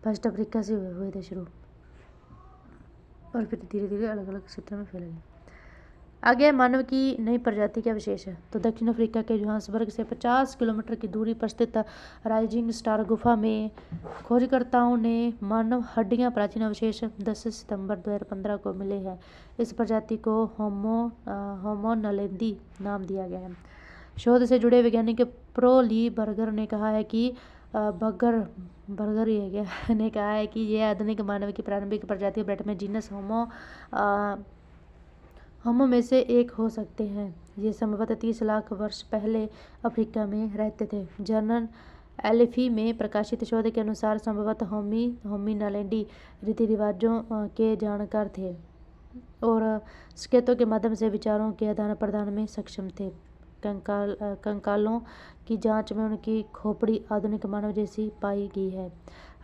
Speaker 1: फर्स्ट अफ्रीका से हुए थे शुरू और फिर धीरे धीरे अलग अलग क्षेत्र में फैले गए। आगे मानव की नई प्रजाति क्या विशेष है, तो दक्षिण अफ्रीका के जोहान्सबर्ग से 50 किलोमीटर की दूरी पर स्थित राइजिंग स्टार गुफा में खोजकर्ताओं ने मानव हड्डियां प्राचीन अवशेष 10 सितंबर 2015 को मिले हैं। इस प्रजाति को होमो नलेंदी नाम दिया गया है। शोध से जुड़े वैज्ञानिक प्रो ली बर्गर ने कहा है कि बर्गर ही है क्या ने कहा है कि यह आधुनिक मानव की प्रारंभिक प्रजाति ब्रेट में जीनस होमो में से एक हो सकते हैं। ये संभवतः 30 लाख वर्ष पहले अफ्रीका में रहते थे। जर्नल एलिफी में प्रकाशित शोध के अनुसार संभवतः होमी नालेंडी रीति रिवाजों के जानकार थे और संकेतों के माध्यम से विचारों के आदान प्रदान में सक्षम थे। कंकालों की जांच में उनकी खोपड़ी आधुनिक मानव जैसी पाई गई है।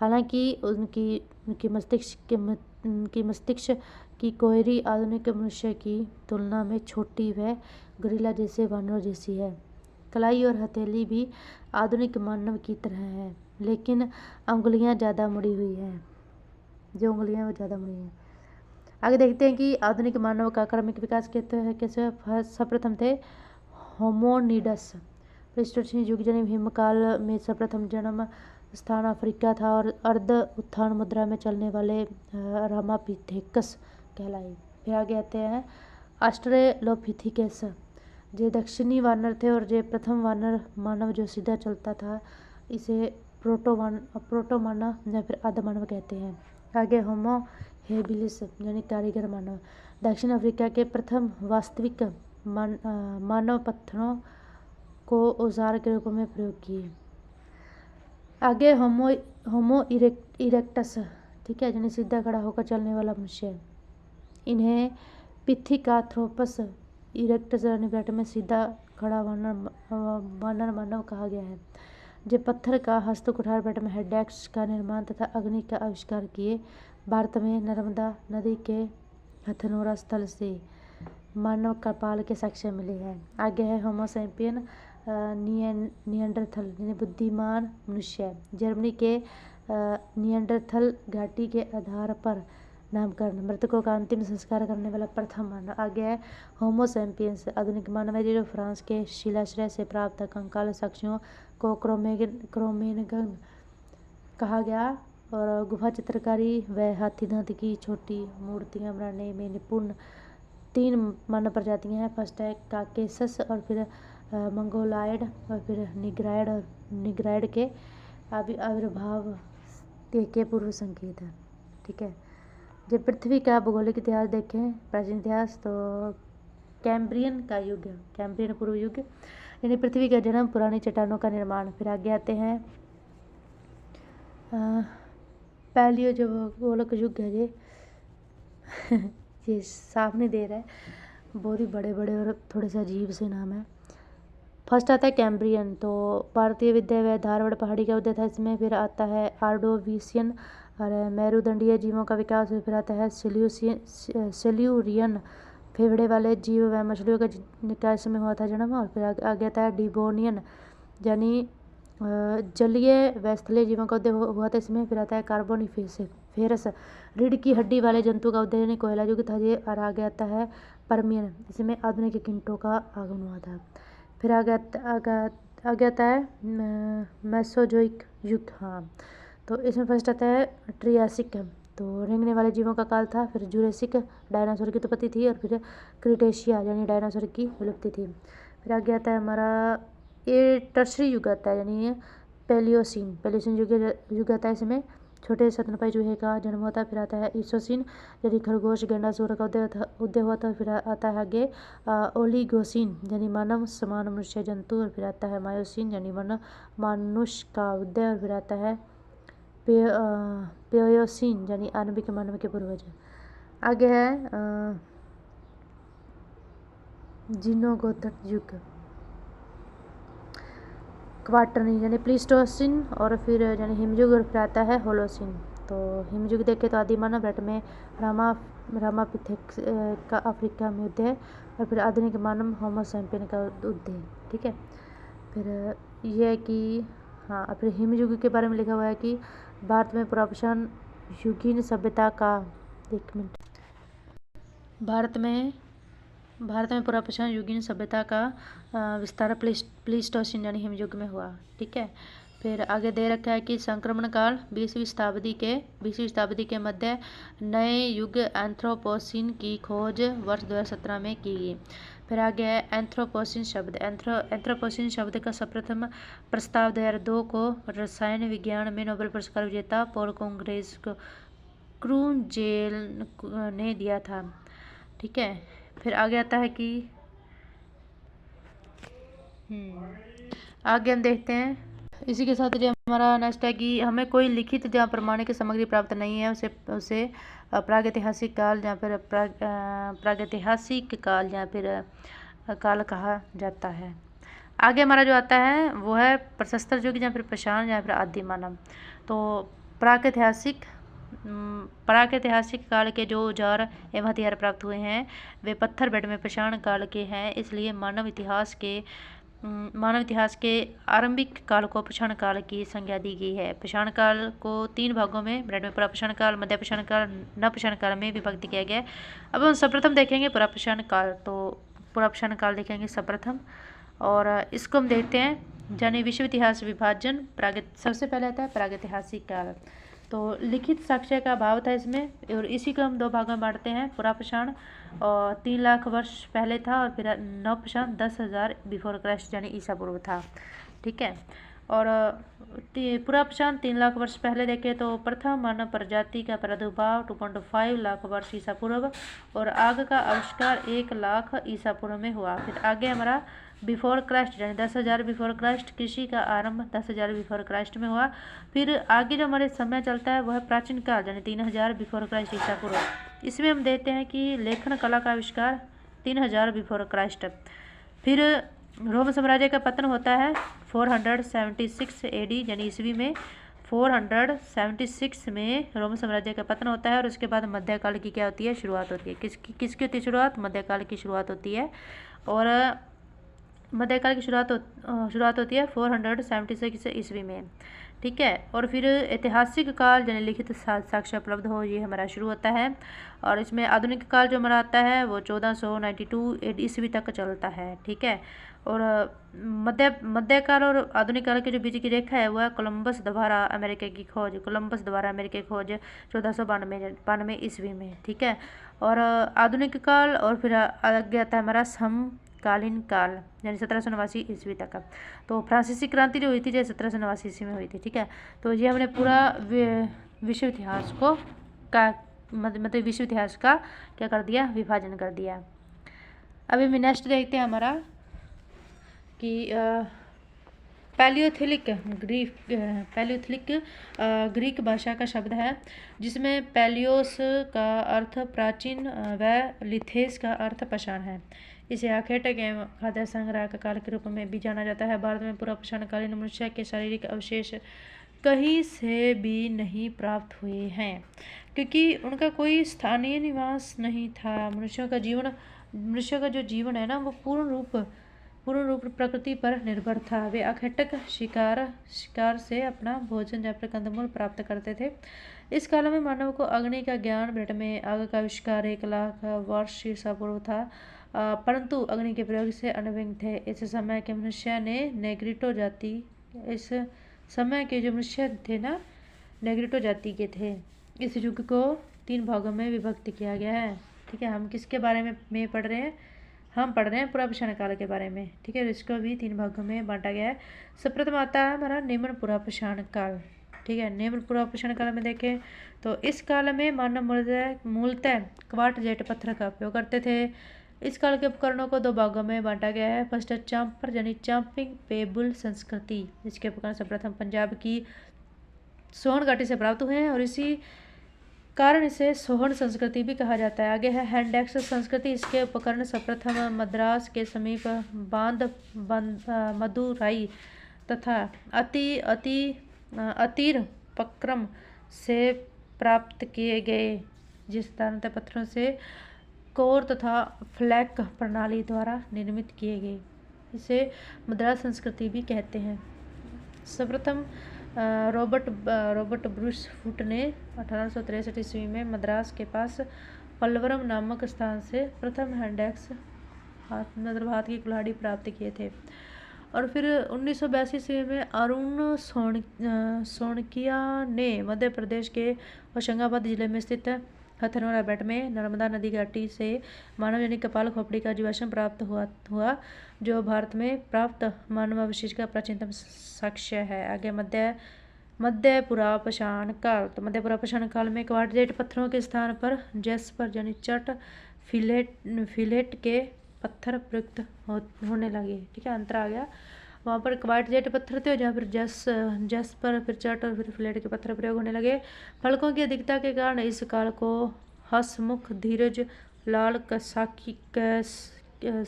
Speaker 1: हालांकि उनकी मस्तिष्क की कोहरी आधुनिक मनुष्य की तुलना में छोटी व गोरिल्ला जैसे वानरों जैसी है। कलाई और हथेली भी आधुनिक मानव की तरह है, लेकिन उंगलियां ज़्यादा मुड़ी हुई हैं। जो उंगलियां वो ज़्यादा मुड़ी हैं। आगे देखते हैं कि आधुनिक मानव का क्रमिक विकास कैसे। सर्वप्रथम थे होमोनिडस। प्लेस्टोसीन युग यानी हिमकाल में सर्वप्रथम जन्म स्थान अफ्रीका था और अर्ध उत्थान मुद्रा में चलने वाले रामापिथेकस कहलाई। फिर आगे आते हैं ऑस्ट्रेलोपिथेकस। ये दक्षिणी वानर थे और ये प्रथम वानर मानव जो सीधा चलता था। इसे प्रोटो मानव या फिर आद्य मानव कहते हैं। आगे होमो हेबिलिस यानी कारीगर मानव। दक्षिण अफ्रीका के प्रथम वास्तविक मानव पत्थरों को औजार के रूप में प्रयोग किए। आगे होमो इरेक्टस, ठीक है, यानी सीधा खड़ा होकर चलने वाला मनुष्य। इन्हें पिथिकाथ्रोपस इरेक्टस यानी ब्रेट में सीधा खड़ा वानर मानव कहा गया है। जो पत्थर का हस्तकुठार ब्रेट में हेडेक्स का निर्माण तथा अग्नि का आविष्कार किए। भारत में नर्मदा नदी के हथनोरा स्थल से मानव कपाल के साक्ष्य मिले हैं। आगे है होमो सैपियन निएंडरथल यानी बुद्धिमान मनुष्य। जर्मनी के निएंडरथल घाटी के आधार पर नामकरण। मृतकों का अंतिम संस्कार करने वाला प्रथम मानव। आगे है होमो सैपियंस आधुनिक मानव है जो फ्रांस के शिलाश्रय से प्राप्त कंकाल साक्ष्यों को क्रोमेगन कहा गया और गुफा चित्रकारी व हाथी दांत की छोटी मूर्तियां बनाने में निपुण 3 मानव प्रजातियां हैं। फर्स्ट है काकेसस और फिर मंगोलायड और फिर निग्राइड के आविर्भाव के पूर्व संकेत है। ठीक है, जब पृथ्वी का भौगोलिक इतिहास देखें, प्राचीन इतिहास, तो कैम्ब्रियन का युग, कैम्ब्रियन पूर्व युग यानी पृथ्वी का जन्म, पुरानी चट्टानों का निर्माण। फिर आगे आते हैं पैलियो जो भौगोलिक युग है। ये साफ नहीं दे रहा है, बहुत ही बड़े बड़े और थोड़े से अजीब से नाम है। फर्स्ट आता है कैम्ब्रियन, तो भारतीय विद्या व धारवाड़ पहाड़ी का उदय था इसमें। फिर आता है आर्डोविशियन और मेरुदंडीय जीवों का विकास। फिर आता है सेल्यूरियन फेफड़े वाले जीव व मछलियों का विकास में हुआ था जन्म। और फिर आगे आता है डिबोनियन यानी जलीय व स्थलीय जीवों का उदय हुआ था इसमें। फिर आता है कार्बोनिफेरस रीढ़ की हड्डी वाले जंतु का उदय यानी कोयला युग था ये। और आगे आता है परमियन, इसमें आधुनिक कीटों का आगमन हुआ था। फिर आगे आता है मेसोजोइक युग। हाँ, तो इसमें फर्स्ट आता है ट्रियासिक, तो रेंगने वाले जीवों का काल था। फिर जुरेसिक डायनासोर की उत्पत्ति थी और फिर क्रिटेशिया यानी डायनासोर की विलुप्ति थी। फिर आगे आता है हमारा ये टर्सरी युग आता है यानी पैलियोसिन युग आता है इसमें। छोटे स्तनपायी चूहे का जन्म होता है। फिर आता है ईसोसिन, यानी खरगोश गेंडा सूअर का उदय होता है। फिर आता है आगे ओलिगोसिन, यानी मानव समान मनुष्य जंतु। और फिर आता है मायोसिन, यानी मानुष का उदय। और फिर आता है प्लेयोसिन, यानी आणविक मानव के पूर्वज। आगे है जिनोगोथिक युग, क्वाटरनी यानी प्लीस्टोसिन। और फिर यानी हिमयुग। और फिर आता है होलोसिन। तो हिमयुग देखे तो आदि मानव, ब्रैकेट में रामापिथेकस का अफ्रीका में उदय। और फिर आधुनिक मानव होमो सैपियन का उदय। ठीक है, फिर यह है कि हाँ, फिर हिमयुग के बारे में लिखा हुआ है कि भारत में पुरातन युगीन सभ्यता का, एक मिनट, भारत में पुरातन युगीन सभ्यता का विस्तार प्लीस्टोसिन यानी हिमयुग में हुआ। ठीक है, फिर आगे दे रखा है कि संक्रमण काल 20वीं शताब्दी के मध्य नए युग एंथ्रोपोसिन की खोज वर्ष 2017 में की गई। फिर आगे है एंथ्रोपोसिन शब्द। एंथ्रोपोसिन शब्द का सर्वप्रथम प्रस्ताव 2002 को रसायन विज्ञान में नोबेल पुरस्कार विजेता पॉल क्रूजेल ने दिया था। ठीक है, फिर आगे आता है कि आगे हम देखते हैं इसी के साथ जो हमारा नेक्स्ट है कि हमें कोई लिखित जहाँ प्रमाणिक सामग्री प्राप्त नहीं है उसे प्रागैतिहासिक काल या फिर प्रागैतिहासिक काल या फिर काल कहा जाता है। आगे हमारा जो आता है वो है प्रशस्तर युग या फिर पाषाण या फिर आदि मानव। तो प्रागैतिहासिक काल के जो औजार एवं हथियार प्राप्त हुए हैं वे पत्थर बेड में पाषाण काल के हैं। इसलिए मानव इतिहास के आरंभिक काल को पाषाण काल की संज्ञा दी गई है। पाषाण काल को 3 भागों में ब्रैकेट में पुरापाषाण काल, मध्य पाषाण काल, नवपाषाण काल में विभक्त किया गया है। अब हम सर्वप्रथम देखेंगे पुरापाषाण काल। तो पुरापाषाण काल देखेंगे सर्वप्रथम, और इसको हम देखते हैं यानी विश्व इतिहास विभाजन। सबसे पहले आता है प्रागैतिहासिक काल। तो लिखित साक्ष्य का अभाव था इसमें, और इसी को हम 2 भागों में बांटते हैं। पुरापाषाण और 3 लाख वर्ष पहले था, और फिर नवपाषाण 10,000 बिफोर क्राइस्ट यानी ईसा पूर्व था। ठीक है, और पुरापाषाण 3 लाख वर्ष पहले देखें तो प्रथम मानव प्रजाति का प्रादुर्भाव 2.5 लाख वर्ष ईसा पूर्व, और आग का आविष्कार 1 लाख ईसा पूर्व में हुआ। फिर आगे हमारा बिफोर क्राइस्ट यानी 10,000 बिफोर क्राइस्ट, कृषि का आरंभ 10,000 बिफोर क्राइस्ट में हुआ। फिर आगे जो हमारे समय चलता है वह है प्राचीन काल यानी 3,000 बिफोर क्राइस्ट ईसा पूर्व। इसमें हम देखते हैं कि लेखन कला का आविष्कार 3,000 बिफोर क्राइस्ट। फिर रोम साम्राज्य का पतन होता है 476 AD यानी ईस्वी में। 476 में रोम साम्राज्य का पतन होता है, और उसके बाद मध्यकाल की क्या होती है, शुरुआत होती है। किसकी होती है शुरुआत? मध्यकाल की शुरुआत होती है। और मध्यकाल की शुरुआत होती है 476 ईस्वी में। ठीक है, और फिर ऐतिहासिक काल यानी लिखित साक्ष्य उपलब्ध हो, ये हमारा शुरू होता है। और इसमें आधुनिक काल जो हमारा आता है वो 1492 ईस्वी तक चलता है। ठीक है, और मध्यकाल और आधुनिक काल के जो बीच की रेखा है वह कोलंबस द्वारा अमेरिका की खोज 1492 ईस्वी में। ठीक है, और आधुनिक काल, और फिर आगे आता है हमारा समकालीन काल यानी 1789 ईस्वी तक। तो फ्रांसीसी क्रांति जो हुई थी जो 1789 ईस्वी में हुई थी। ठीक है, तो ये हमने पूरा विश्व इतिहास को मतलब विश्व इतिहास का क्या कर दिया, विभाजन कर दिया। अभी हम नेक्स्ट देखते हैं हमारा कि पैलियोथिलिक ग्रीक भाषा का शब्द है, जिसमें पैलियोस का अर्थ प्राचीन व लिथेस का अर्थ पाषाण है। इसे आखेटक एवं खाद्य संग्रह का काल के रूप में भी जाना जाता है। भारत में पुरापाषाणकालीन मनुष्य के शारीरिक अवशेष कहीं से भी नहीं प्राप्त हुए हैं, क्योंकि उनका कोई स्थानीय निवास नहीं था। मनुष्य का जो जीवन है ना वो पूर्ण रूप प्रकृति पर निर्भर था। वे आखेटक शिकार से अपना भोजन या फिर कंदमूल प्राप्त करते थे। इस काल में मानव को अग्नि का ज्ञान, ब्रह्मांड में आग का आविष्कार 1 लाख वर्ष ईसा पूर्व था, परंतु अग्नि के प्रयोग से अनभिज्ञ थे। इस समय के जो मनुष्य थे ना, नेग्रिटो जाति के थे। इस युग को 3 भागों में विभक्त किया गया है। ठीक है, हम किसके बारे में पढ़ रहे हैं? हम पढ़ रहे हैं पुरापाषाण काल के बारे में। ठीक है, इसको भी 3 भागों में बांटा गया है। सर्वप्रथम आता है हमारा निम्न पुरापाषाण काल। ठीक है। निम्न पुरापाषाण काल में देखें तो इस काल में मानव मूलतः क्वार्टजेट पत्थर का उपयोग करते थे। इस काल के उपकरणों को 2 भागों में बांटा गया है। फर्स्ट है चांपर यानी चांपिंग पेबुल संस्कृति, जिसके उपकरण सर्वप्रथम पंजाब की सोहन घाटी से प्राप्त हुए हैं और इसी कारण इसे सोहन संस्कृति भी कहा जाता है। आगे है हैंडेक्स संस्कृति। इसके उपकरण सर्वप्रथम मद्रास के समीप मदुराई तथा अतीर पक्रम से प्राप्त किए गए, जिस साधारणतः पत्थरों से कोर तथा फ्लैक प्रणाली द्वारा निर्मित किए गए। इसे मद्रास संस्कृति भी कहते हैं। सर्वप्रथम रॉबर्ट ब्रूस फुट ने 1863 ईस्वी में मद्रास के पास पल्लवरम नामक स्थान से प्रथम हैंडेक्स हाथ की कुल्हाड़ी प्राप्त किए थे। और फिर 1982 ईस्वी में अरुण सोनकिया ने मध्य प्रदेश के होशंगाबाद जिले में स्थित हथनोरा बेट में नर्मदा नदी घाटी से मानवजनित कपाल खोपड़ी का जीवाश्म प्राप्त हुआ, जो भारत में प्राप्त मानवावशिष्ट का प्राचीनतम साक्ष्य है। आगे मध्य पुरापाषाण काल। तो मध्य पुरापाषाण काल में क्वार्टजेट पत्थरों के स्थान पर जैस्पर यानी चट फिलेट के पत्थर प्रयुक्त होने लगे। ठीक है, अंतर आ गया। वहाँ पर क्वार्टजेट पत्थर थे, जहाँ पर जैस्पर, फिर चट और फिर फिलेट के पत्थर प्रयोग होने लगे। फलकों की अधिकता के कारण इस काल को हसमुख धीरज लाल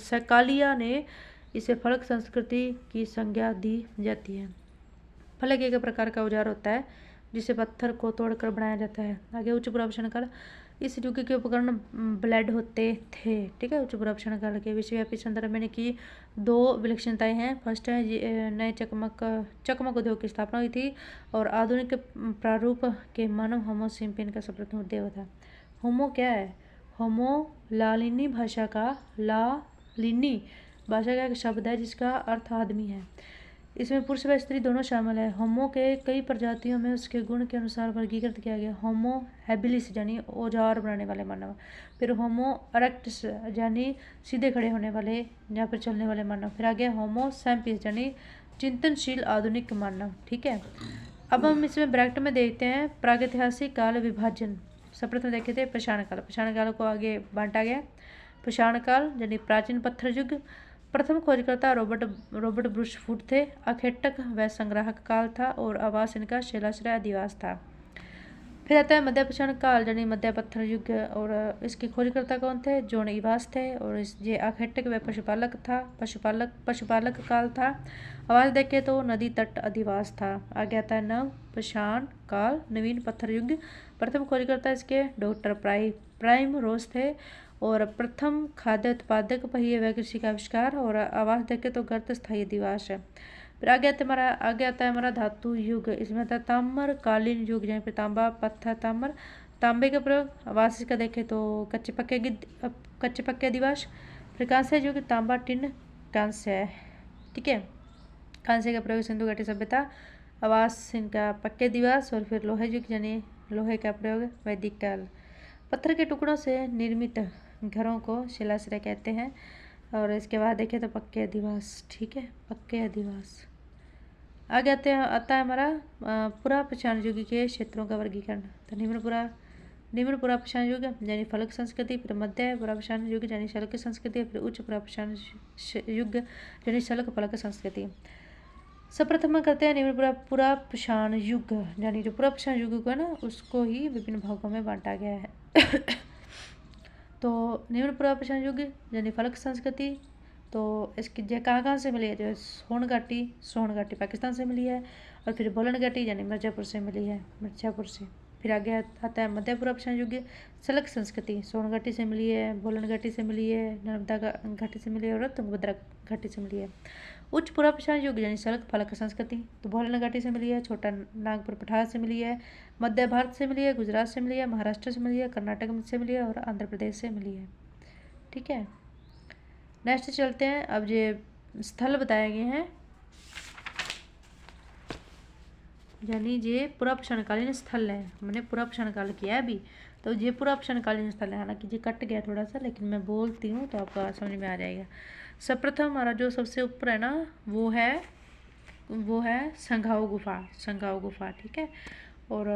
Speaker 1: सकालिया ने इसे फलक संस्कृति की संज्ञा दी जाती है। फलक एक प्रकार का औजार होता है जिसे पत्थर को तोड़कर बनाया जाता है। आगे उच्च पुरापाषाण काल। इस युग के उपकरण ब्लेड होते थे। ठीक है, उच्च पुरापाषाण काल के विश्वव्यापी संदर्भ में की 2 विलक्षणताएं हैं। फर्स्ट है नए चकमक उद्योग की स्थापना हुई थी और आधुनिक प्रारूप के मानव होमो सिम्पियन का सर्वप्रथम उदय हुआ था। होमो क्या है? होमो लालिनी भाषा का एक शब्द है जिसका अर्थ आदमी है। इसमें पुरुष व स्त्री दोनों शामिल है। होमो के कई प्रजातियों में उसके गुण के अनुसार वर्गीकृत किया गया। होमो हैबिलिस यानी औजार बनाने वाले मानव, फिर होमो इरेक्टस यानी सीधे खड़े होने वाले या फिर चलने वाले मानव, फिर आगे होमो सैपियंस यानी चिंतनशील आधुनिक मानव। ठीक है, अब हम इसमें ब्रैकेट में देखते हैं प्रागैतिहासिक काल विभाजन। सर्वप्रथम देखे थे पाषाण काल। पाषाण काल को आगे बांटा गया। पाषाण काल यानी प्राचीन पत्थर युग। प्रथम खोजकर्ता रॉबर्ट ब्रूस फुट थे। अखेटक व संग्राहक काल था और आवास इनका शिलाश्रय अधिवास था। फिर आता है मध्य पाषाण काल यानी मध्य पत्थर युग, और इसके खोजकर्ता कौन थे? जॉन इवास थे और ये अखेटक व पशुपालक काल था। आवास देखे तो नदी तट अधिवास था। आगे आता है नव पाषाण काल नवीन पत्थर युग। प्रथम खोजकर्ता इसके डॉक्टर प्राइम रोस थे और प्रथम खाद्य उत्पादक पहिए व कृषि का आविष्कार, और आवास देखे तो गर्त स्थायी अधिवास है। फिर आगे आता है हमारा धातु युग। इसमें आता है ताम्र कालीन युग, जहाँ पे तांबा पत्थर तांबे का प्रयोग। आवास इसका देखे तो कच्चे पक्के अधिवास। फिर कांस्य युग, तांबा टिन कांस्य है। ठीक है, कांस्य का प्रयोग सिंधु घाटी सभ्यता। आवास इनका पक्के अधिवास। और फिर लोहे युग यानी लोहे का प्रयोग वैदिक काल। पत्थर के टुकड़ों से निर्मित घरों को शिलाश्रय कहते हैं। और इसके बाद देखें तो पक्के अधिवास। ठीक है, पक्के अधिवास। आगे आता है हमारा पुरापाषाण युग के क्षेत्रों का वर्गीकरण। तो निम्न पुरापाषाण युग यानी फलक संस्कृति, फिर मध्य पुरापाषाण युग यानी शल्क संस्कृति, फिर उच्च पुरापाषाण युग यानी शल्क फलक संस्कृति। सर्वप्रथम करते हैं निम्न पुरापाषाण युग, यानी जो पुरापाषाण युग है ना उसको ही विभिन्न भागों में बांटा गया है। तो निम्न पुरापाषाण युग यानी फलक संस्कृति, तो इसकी कहाँ से मिली है? जो सोहन घाटी पाकिस्तान से मिली है, और फिर बोलन घाटी यानी मिर्जापुर से मिली है, मिर्जापुर से। फिर आगे आता है मध्य पुरापाषाण युग शल्क संस्कृति, सोहन घाटी से मिली है, बोलन घाटी से मिली है, नर्मदा घाटी से मिली है और तुंगभद्रा घाटी से मिली है। उच्च पुरापाषाण युग यानी शल्क फलक संस्कृति, तो बोलन घाटी से मिली है, छोटा नागपुर पठार से मिली है, मध्य भारत से मिली है, गुजरात से मिली है, महाराष्ट्र से मिली है, कर्नाटक से मिली है और आंध्र प्रदेश से मिली है। ठीक है, नेक्स्ट चलते हैं। अब ये स्थल बताए गए हैं, यानी ये पुरापाषाणकालीन स्थल है। मैंने पुरापाषाण काल किया है अभी, तो ये पुरापाषाणकालीन स्थल है। हालांकि ये कट गया थोड़ा सा, लेकिन मैं बोलती हूँ तो आपको समझ में आ जाएगा। सर्वप्रथम हमारा जो सबसे ऊपर है ना वो है वो है संघाओ गुफा, ठीक है। और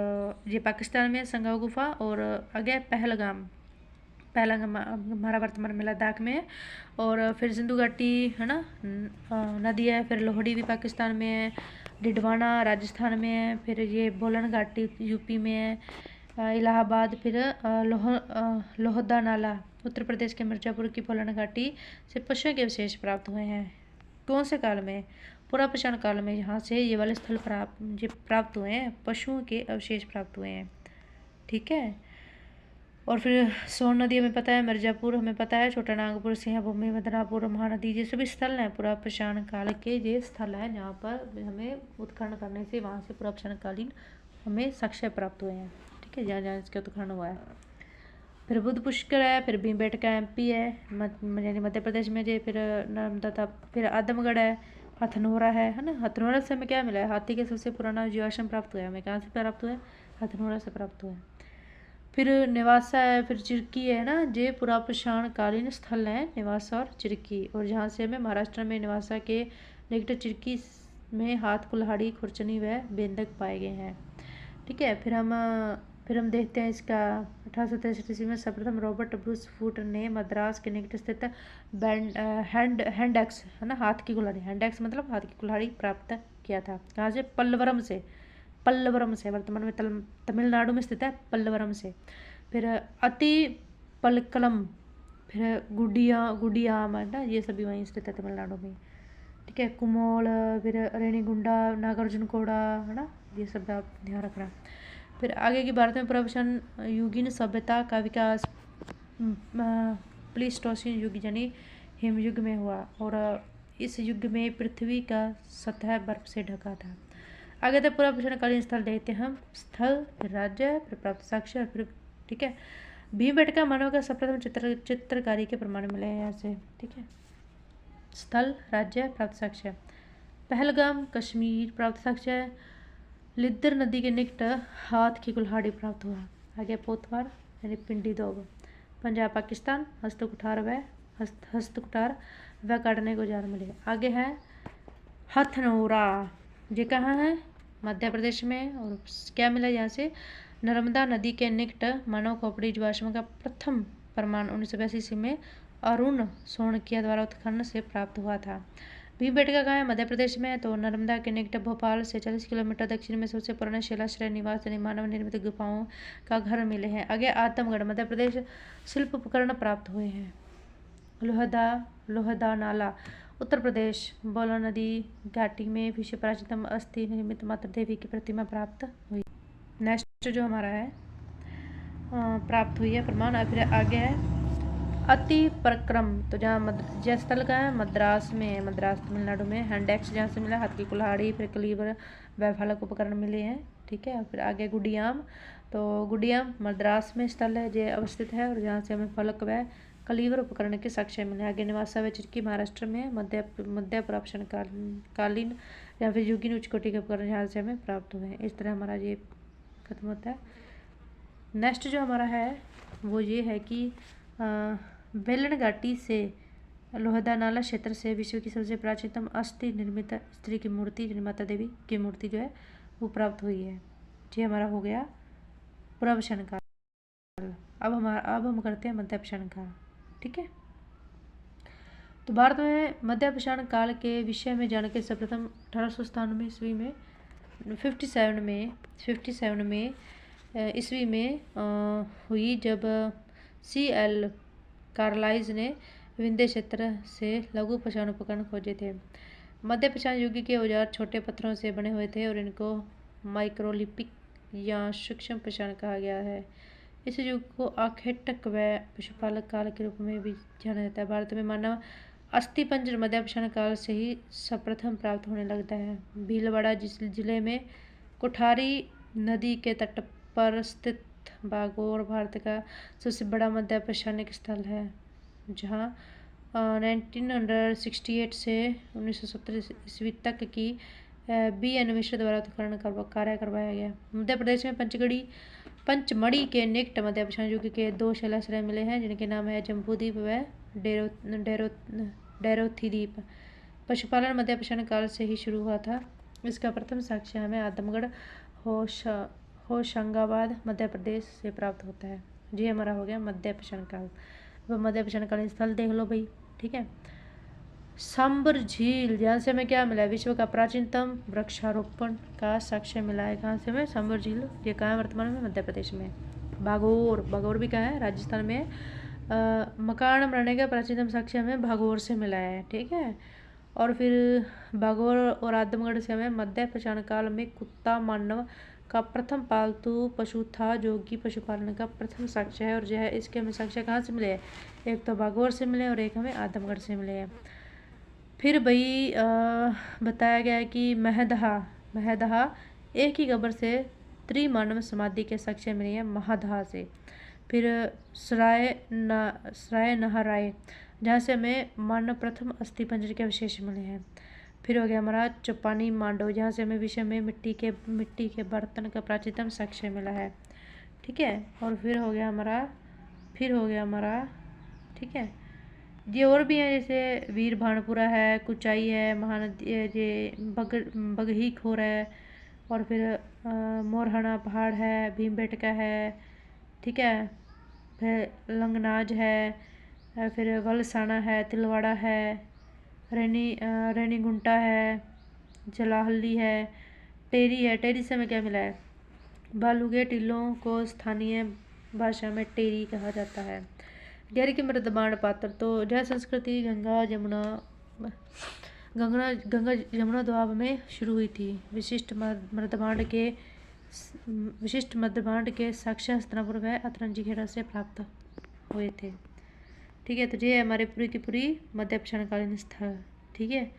Speaker 1: ये पाकिस्तान में संघाओ गुफा। और आगे पहलगाम हमारा वर्तमान में लद्दाख में है। और फिर सिंधु घाटी है ना, नदी है। फिर लोहड़ी भी पाकिस्तान में है। डिडवाना राजस्थान में है। फिर ये बोलन घाटी यूपी में है। इलाहाबाद। फिर लोहदा नाला उत्तर प्रदेश के मिर्जापुर की बोलन घाटी से पशुओं के अवशेष प्राप्त हुए हैं। कौन से काल में? पुरापाषाण काल में यहाँ से ये वाले स्थल प्राप्त हुए हैं, पशुओं के अवशेष प्राप्त हुए हैं, ठीक है। और फिर सोन नदी हमें पता है, मिर्जापुर हमें पता है, छोटा नागपुर, सिंहभूमि, बदनापुर, महानदी, ये सभी स्थल हैं पुरापाषाण काल के। ये स्थल हैं जहाँ पर हमें उत्खनन करने से वहाँ से पुरापाषाण कालीन हमें साक्ष्य प्राप्त हुए हैं, ठीक है, जहाँ जहाँ इसका उत्खनन हुआ है। फिर बुद्ध पुष्कर है। फिर भीमबेटका एमपी है, यानी मध्य प्रदेश में जे। फिर नर्मदा था। फिर आदमगढ़ है। हथनोरा है ना। हथनोरा से हमें क्या मिला है? हाथी के सबसे पुराना जीवाश्म प्राप्त हुआ है। हमें कहाँ से प्राप्त हुआ है? हथनोरा से प्राप्त हुआ है। फिर नेवासा है। फिर चिरकी है ना। ये पुरापाषाण कालीन स्थल हैं, नेवासा और चिरकी। और जहाँ से हमें महाराष्ट्र में नेवासा के निकट चिरकी में हाथ, कुल्हाड़ी, खुरचनी व बेंदक पाए गए हैं, ठीक है। फिर हम देखते हैं इसका 1863 ईस्वी में सर्वप्रथम रॉबर्ट ब्रूस फूट ने मद्रास के निकट स्थित हैंड एक्स है ना, हाथ की कुल्हाड़ी, हैंड एक्स मतलब हाथ की कुल्हाड़ी प्राप्त किया था। कहाँ से? पल्लवरम से, वर्तमान में तमिलनाडु में स्थित है, पल्लवरम से। फिर अति पलक्कलम, फिर गुडियाम है ना, ये सभी वहीं स्थित है तमिलनाडु में, ठीक है। कुमोल, फिर रेणीगुंडा, नागार्जुन कोड़ा है ना, ये सब आप ध्यान रखना। फिर आगे की भारत में पुरापाषाण युगीन सभ्यता का विकास प्लीस्टोसीन युग यानी हिमयुग में हुआ। और इस युग में पृथ्वी का सतह बर्फ से ढका था। आगे तक पुरापाषाण कालीन स्थल देखते हैं हम। स्थल, फिर राज्य, फिर प्राप्त साक्ष्य, फिर, ठीक है। भीमबेटका मानव का सर्वप्रथम चित्रकारी के प्रमाण मिले हैं यहाँ से, ठीक है। स्थल, राज्य, प्राप्त साक्ष्य। पहलगाम कश्मीर, प्राप्त साक्ष्य। लिद्दर नदी के निकट हाथ की कुल्हाड़ी प्राप्त हुआ। आगे पोतवार यानी पिंडी दोग, पंजाब पाकिस्तान, हस्तकुठार व काटने को जार मिले। आगे है हथनोरा, ये कहाँ है? मध्य प्रदेश में। और क्या मिला यहाँ से? नर्मदा नदी के निकट मानव खोपड़ी जीवाश्म का प्रथम प्रमाण 1982 ईस्वी में अरुण सोणकिया द्वारा उत्खनन से प्राप्त हुआ था। भीमबेटका कहाँ है? मध्य प्रदेश में। तो नर्मदा के निकट भोपाल से 40 किलोमीटर दक्षिण में सबसे पुराने शिलाश्रय निवास यानी मानव निर्मित गुफाओं का घर मिले हैं। आगे आदमगढ़, मध्य प्रदेश। शिल्प उपकरण प्राप्त हुए हैं। लोहदा नाला, उत्तर प्रदेश। बोला नदी घाटी में विश्व प्राचीनतम अस्थि निर्मित माता देवी की प्रतिमा प्राप्त हुई। नेक्स्ट जो हमारा है प्राप्त हुई है प्रमाण। फिर आगे है अति पराक्रम, तो जहाँ स्थल का है? मद्रास में, मद्रास तमिलनाडु में। हैंड एक्स जहाँ से मिला, हाथ की कुल्हाड़ी, फिर कलीवर व फलक उपकरण मिले हैं, ठीक है। फिर आगे गुडियाम, तो गुडियाम मद्रास में स्थल है, जो अवस्थित है, और जहाँ से हमें फलक व कलीवर उपकरण के साक्ष्य मिले। आगे निवासा व चिरकी महाराष्ट्र में, मध्य पुरापाषाण कालीन या फिर युगीन उच्च कोटि के उपकरण जहाँ से हमें प्राप्त हुए हैं। इस तरह हमारा ये खत्म होता है। नेक्स्ट जो हमारा है वो ये है कि बेलन घाटी से लोहदा नाला क्षेत्र से विश्व की सबसे प्राचीनतम अस्थि निर्मित स्त्री की मूर्ति माता देवी की मूर्ति जो है वो प्राप्त हुई है। ये हमारा हो गया पुरापाषाण काल। अब हम करते हैं मध्यपाषाण काल, ठीक है। तो भारत में मध्यपाषाण काल के विषय में जानकारी सर्वप्रथम 1897 ईस्वी में 57 में ईस्वी में हुई, जब C.L. कार्लाइज ने विंध्य क्षेत्र से लघु पाषाण उपकरण खोजे थे। मध्यपाषाण युग के औजार छोटे पत्थरों से बने हुए थे और इनको माइक्रोलिपिक या सूक्ष्म पाषाण कहा गया है। इस युग को आखेटक व पशुपालक काल के रूप में भी जाना जाता है। भारत में मानव अस्थिपंजर मध्यपाषाण काल से ही सर्वप्रथम प्राप्त होने लगता है। भीलवाड़ा जिले में कोठारी नदी के तट पर स्थित बागौर भारत का सबसे बड़ा मध्यपाषाणिक स्थल है, जहाँ 1968 से 1970 ईस्वी तक की B.N. मिश्र द्वारा उत्खनन कार्य करवाया गया। मध्य प्रदेश में पंचमढ़ी के निकट मध्यपाषाण युग के 2 शिलाश्रय मिले हैं, जिनके नाम है जम्बूद्वीप व डेरोथी द्वीप। पशुपालन मध्यपाषाण काल से ही शुरू हुआ था। इसका प्रथम साक्ष्य हमें आदमगढ़ होशंगाबाद मध्य प्रदेश से प्राप्त होता है। जी हमारा हो गया मध्यप्रशन काल। अब मध्यप्रशन कालीन स्थल देख लो भाई, ठीक है। सांबर झील, जहाँ से हमें क्या मिला है, विश्व का प्राचीनतम वृक्षारोपण का साक्ष्य मिला है। कहाँ से हमें, सांबर झील, ये कहाँ है वर्तमान में, मध्य प्रदेश में। भागौर भी कहाँ है, राजस्थान में। मकान बनाने का प्राचीनतम साक्ष्य हमें भागौर से मिला है, ठीक है। और फिर भागौर और आदमगढ़ से हमें मध्य प्रशान काल में कुत्ता मानव का प्रथम पालतू पशु था, जो कि पशुपालन का प्रथम साक्ष्य है। और जो है इसके हमें साक्ष्य कहाँ से मिले हैं, एक तो भागौर से मिले और एक हमें आदमगढ़ से मिले हैं। फिर भाई बताया गया है कि महदहा एक ही कब्र से त्रिमानव समाधि के साक्ष्य मिले हैं महादहा से। फिर सराय नहराए, जहाँ से हमें मानव प्रथम अस्थि पंजर के अवशेष मिले हैं। फिर हो गया हमारा चौपानी मांडो, जहाँ से हमें विषय में मिट्टी के बर्तन का प्राचीनतम साक्ष्य मिला है, ठीक है। और फिर हो गया हमारा ठीक है। ये और भी हैं, जैसे वीर भानपुरा है, कुचाई है, महानदी, ये बगही खोर है, और फिर मोरहना पहाड़ है, भीमबेटका है, ठीक है। फिर लंगनाज है, फिर वलसाना है, तिलवाड़ा है, रेनीगुंटा है, जलाहल्ली है, टेरी है। टेरी से हमें क्या मिला है, बालू के टीलों को स्थानीय भाषा में टेरी कहा जाता है। गहरी की मृदबाण पात्र, तो जय संस्कृति गंगा यमुना दोआब में शुरू हुई थी। विशिष्ट मृदबांड के साक्ष्य हस्तिनापुर व अतरंजी खेड़ा से प्राप्त हुए थे, ठीक है। तो ये हमारे पूरी की पूरी मध्यप्रशानकालीन स्थल, ठीक है।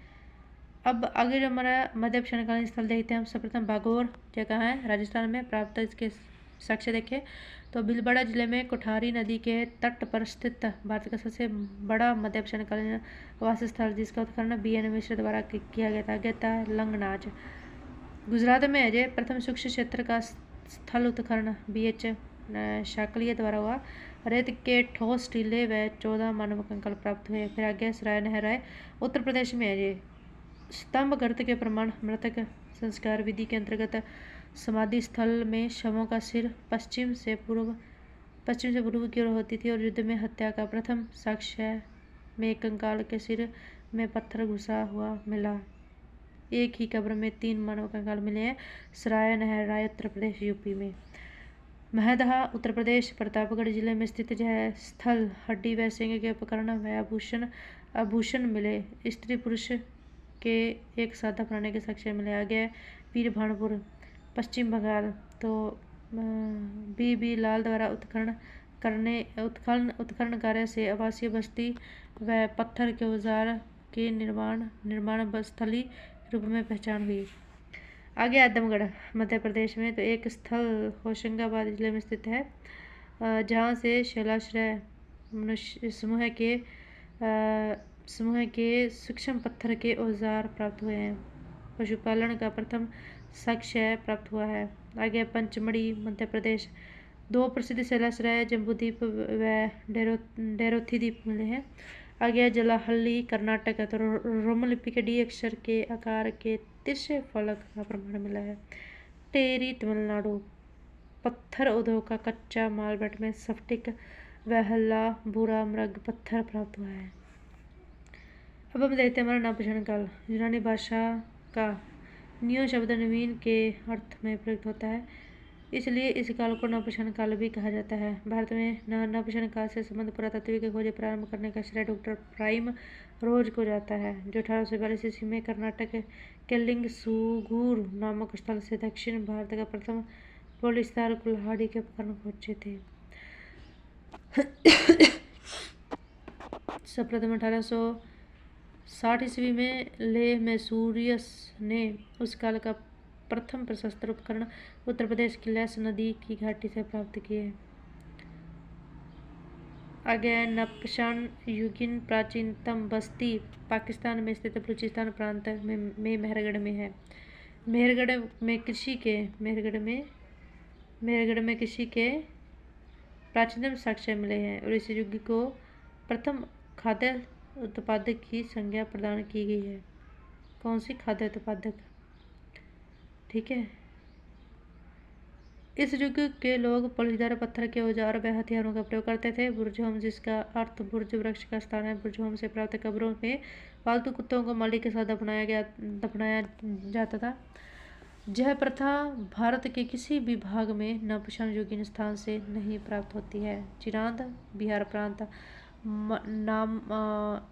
Speaker 1: अब आगे जो हमारा मध्यप्रशानकालीन स्थल देखते हैं हम। सर्वप्रथम भागौर, जो कहाँ है, राजस्थान में प्राप्त। इसके साक्ष्य देखें तो भीलवाड़ा जिले में कोठारी नदी के तट पर स्थित भारत का सबसे बड़ा मध्यप्रशानकालीन वास स्थल, जिसका उत्खनन BN मिश्र द्वारा किया गया था लंगनाज, गुजरात में है। प्रथम सूक्ष्म क्षेत्र का स्थल उत्खनन BH शाकलिया द्वारा हुआ। रेत के ठोस टीले व 14 मानव कंकाल प्राप्त हुए। फिर आगे सराय नहराए, उत्तर प्रदेश में है। ये स्तंभ गर्त के प्रमाण मृतक संस्कार विधि के अंतर्गत समाधि स्थल में शवों का सिर पश्चिम से पूर्व की ओर होती थी, और युद्ध में हत्या का प्रथम साक्ष्य में कंकाल के सिर में पत्थर घुसा हुआ मिला। एक ही कब्र में 3 मानव कंकाल मिले हैं। सराय नहराए उत्तर प्रदेश UP में। महदहा उत्तर प्रदेश प्रतापगढ़ जिले में स्थित है स्थल। हड्डी व सिंग के उपकरण व आभूषण मिले। स्त्री पुरुष के एक सादा प्राणी के साक्ष्य मिले। आगे वीर भानपुर पश्चिम बंगाल, तो B लाल द्वारा उत्खनन कार्य से आवासीय बस्ती व पत्थर के औजार के निर्माण स्थली रूप में पहचान हुई। आगे आदमगढ़ मध्य प्रदेश में, तो एक स्थल होशंगाबाद जिले में स्थित है, जहाँ से शैलाश्रय समूह के सूक्ष्म पत्थर के औजार प्राप्त हुए हैं। पशुपालन का प्रथम साक्ष्य प्राप्त हुआ है। आगे पंचमढ़ी मध्य प्रदेश, 2 प्रसिद्ध शैलाश्रय जम्बूद्वीप व डेरोथी द्वीप मिले हैं। आगे जलाहल्ली कर्नाटक, तो रोमन लिपि के D अक्षर के आकार के तिरछे फलक का प्रमाण मिला है। टेरी तमिलनाडु, पत्थर उद्योग का कच्चा माल बेट में स्फटिक व हल्ला बुरा मृग पत्थर प्राप्त हुआ है। अब हम देखते हैं हमारा नवप्रशान काल। यूनानी भाषा का नियो शब्द नवीन के अर्थ में प्रयुक्त होता है, इसलिए इस काल को नवप्रशान काल भी कहा जाता है। भारत में नवप्रशान काल से संबंध पुरातात्विक खोज प्रारंभ करने का श्रेय डॉक्टर प्राइम रोज को जाता है, जो 1842 ईस्वी में कर्नाटक के लिंगसूगूर नामक स्थल से दक्षिण भारत का प्रथम पोलिस्तार कुल्हाड़ी के उपकरण खोजे थे। सर्वप्रथम 1860 ईस्वी में लेह मैसूरियस ने उस काल का प्रथम प्रशस्त्र उपकरण उत्तर प्रदेश की लैस नदी की घाटी से प्राप्त किए। आगे नवप्रशान युगीन प्राचीनतम बस्ती पाकिस्तान में स्थित बलूचिस्तान प्रांत में मेहरगढ़ में है। मेहरगढ़ में कृषि के प्राचीनतम साक्ष्य मिले हैं, और इस युग को प्रथम खाद्य उत्पादक की संज्ञा प्रदान की गई है। कौन सी खाद्य उत्पादक? ठीक है। इस युग के लोग पॉलीदार पत्थर के औजार व हथियारों का प्रयोग करते थे। बुर्जहोम, जिसका अर्थ बुर्ज वृक्ष का स्थान है, बुर्जहोम से प्राप्त कब्रों में पालतू कुत्तों को माली के साथ दफनाया जाता था। यह प्रथा भारत के किसी भी भाग में नवपाषाण युगीन स्थान से नहीं प्राप्त होती है। चिरांद बिहार प्रांत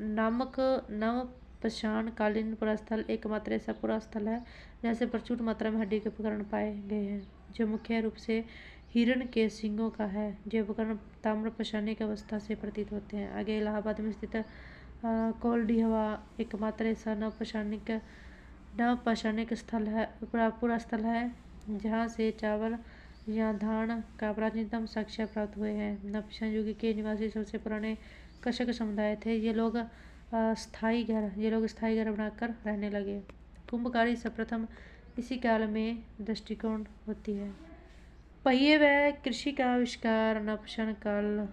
Speaker 1: नामक नवपाषाण कालीन पुरास्थल एकमात्र ऐसा पुरास्थल है जहाँ से प्रचुर मात्रा में हड्डी के उपकरण पाए गए हैं, जो मुख्य रूप से हिरण के सींगों का है। जो उपकरण ताम्रपाषाणिक अवस्था से प्रतीत होते हैं। आगे इलाहाबाद में स्थित कोल्डिहवा एकमात्र ऐसा नवपाषाणिक स्थल है, पूरा स्थल है जहाँ से चावल या धान का प्राचीनतम साक्ष्य प्राप्त हुए हैं। नवपाषाण युग के निवासी सबसे पुराने कृषक समुदाय थे। ये लोग स्थायी घर बनाकर रहने लगे। कुंभकारी सर्वप्रथम इसी काल में दृष्टिकोण होती है। पहिए व कृषि का आविष्कार नवपाषाण काल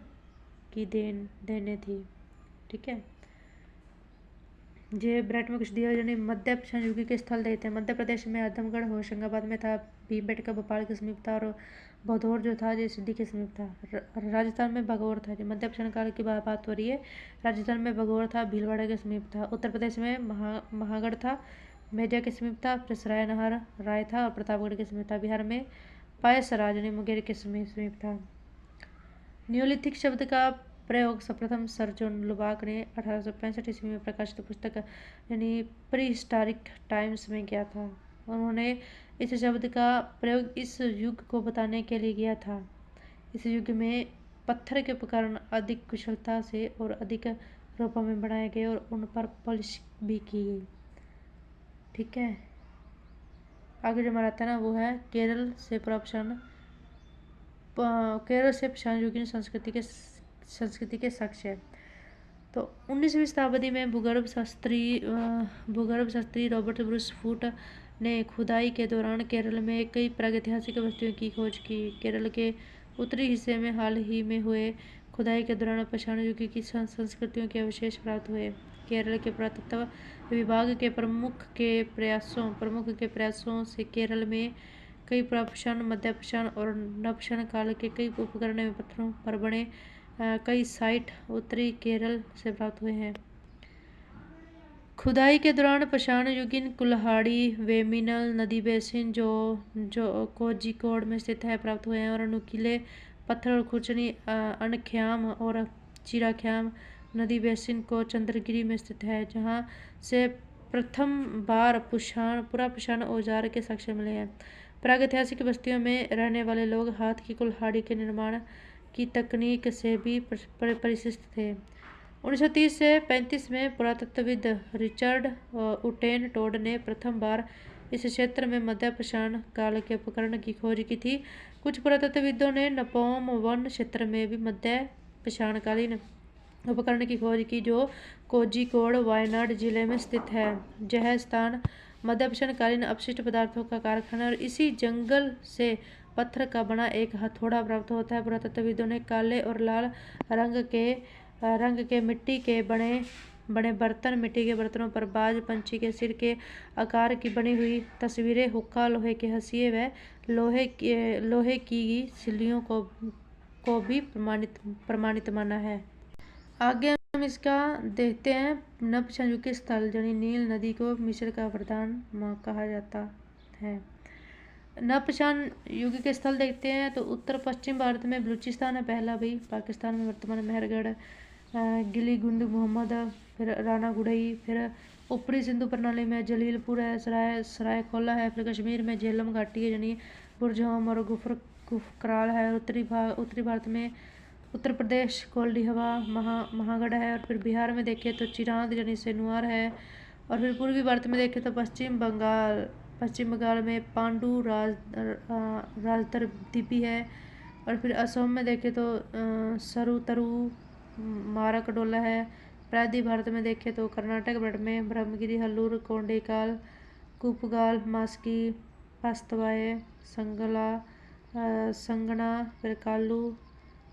Speaker 1: की देने थी। ठीक है। जे ब्रैट में कुछ दिया यानी मध्य पाषाण युग के स्थल देते हैं। मध्य प्रदेश में आदमगढ़ होशंगाबाद में था, भीमबेटका भोपाल के समीप था, और भदौर जो था जो सिद्धि के समीप था। राजस्थान में भगौर था। जो मध्य पाषाण काल की बात हो रही है। राजस्थान में भगौर था, भीलवाड़ा के समीप था। उत्तर प्रदेश में महागढ़ था, मेजा के समीप था। फिर सराय नहर राय था और प्रतापगढ़ के समीप था। बिहार में पायसराज यानी मुंगेर के समीप था। न्योलिथिक शब्द का प्रयोग सर्वप्रथम सर जॉन लुबाक ने 1865 ईस्वी में प्रकाशित पुस्तक यानी प्रीहिस्टोरिक टाइम्स में किया था। उन्होंने इस शब्द का प्रयोग इस युग को बताने के लिए किया था। इस युग में पत्थर के उपकरण अधिक कुशलता से और अधिक रूपों में बनाए गए और उन पर पॉलिश भी की गई। ठीक है। आगे जो हमारा आता है ना वो है केरल से पाषाण युगीन संस्कृति के साक्ष्य। तो 19वीं शताब्दी में भूगर्भ शास्त्री रॉबर्ट ब्रूस फूट ने खुदाई के दौरान केरल में कई प्रागैतिहासिक वस्तुओं की खोज की। केरल के उत्तरी हिस्से में हाल ही में हुए खुदाई के दौरान पाषाण युग की संस्कृतियों के अवशेष प्राप्त हुए। केरल के पुरातत्व विभाग के प्रमुख के प्रयासों से केरल में कई प्रापाषाण, मध्यपाषाण और नवपाषाण काल के कई उपकरण एवं पत्थरों पर बने कई साइट उत्तरी केरल से प्राप्त हुए हैं। खुदाई के दौरान पाषाण युगीन कुल्हाड़ी वेमिनल नदी बेसिन जो कोझिकोड में स्थित है प्राप्त हुए हैं, और नुकीले पत्थर और खुरचनी अनख्याम और चिराख्याम नदी बेसिन को चंद्रगिरी में स्थित है, जहाँ से प्रथम बार पुरापाषाण औजार के साक्ष्य मिले हैं। प्रागैतिहासिक बस्तियों में रहने वाले लोग हाथ की कुल्हाड़ी के निर्माण की तकनीक से भी परिचित थे। 1930 से 35 में पुरातत्वविद रिचर्ड उटेन टोड ने प्रथम बार इस क्षेत्र में मध्यपाषाण काल के उपकरण की खोज की थी। कुछ पुरातत्वविदों ने नपौम वन क्षेत्र में भी मध्यपाषाणकालीन उपकरण की खोज की, जो कोझिकोड वायनाड जिले में स्थित है। यह स्थान मध्यपाषाणकालीन अपशिष्ट पदार्थों का कारखाना और इसी जंगल से पत्थर का बना एक हथौड़ा प्राप्त होता है। पुरातत्वविदों ने काले और लाल रंग के मिट्टी के बर्तनों पर बाज पंछी के सिर के आकार की बनी हुई तस्वीरें, हुक्का, लोहे के हंसिए व लोहे की सिल्लियों को भी प्रमाणित माना है। आगे हम इसका देखते हैं। नवपाषाण युग के स्थल यानी नील नदी को मिस्र का वरदान कहा जाता है। नवपाषाण युग के स्थल देखते हैं तो उत्तर पश्चिम भारत में बलूचिस्तान है पहला भाई, पाकिस्तान में वर्तमान मेहरगढ़, गिलीगुंड मोहम्मद, फिर राना गुड़ई, फिर ऊपरी सिंधु प्रणाली में जलीलपुर है, सरायखोला है, फिर कश्मीर में झेलम घाटी है यानी बुरजहोम और गुफकराल है, उत्तरी भारत में उत्तर प्रदेश कोल्डिहवा महागढ़ है, और फिर बिहार में देखें तो चिरांद यानी सेनुआर है, और फिर पूर्वी भारत में देखें तो पश्चिम बंगाल में पांडु राजतर द्वीपी है, और फिर असम में देखें तो सरुतरु मारकडोला है। प्रायद्वीप भारत में देखें तो कर्नाटक में ब्रह्मगिरी, हल्लूर, कोंडेकाल, कूपगाल, मास्की, पास्तवाए, संगना, फिर कालू,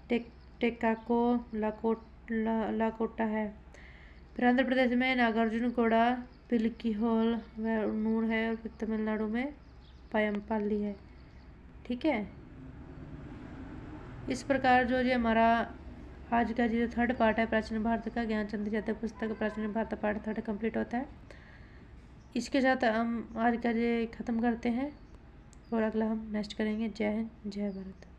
Speaker 1: टेकाको, लाकोटा है। फिर आंध्र प्रदेश में नागार्जुन कोड़ा, पिलकी होल व नूर है, और फिर तमिलनाडु में पाली है। ठीक है, इस प्रकार जो हमारा आज का जो थर्ड पार्ट है प्राचीन भारत का ज्ञानचंद जातक पुस्तक प्राचीन भारत पार्ट थर्ड कंप्लीट होता है। इसके साथ हम आज का जो ख़त्म करते हैं और अगला हम नेक्स्ट करेंगे। जय हिंद, जय भारत।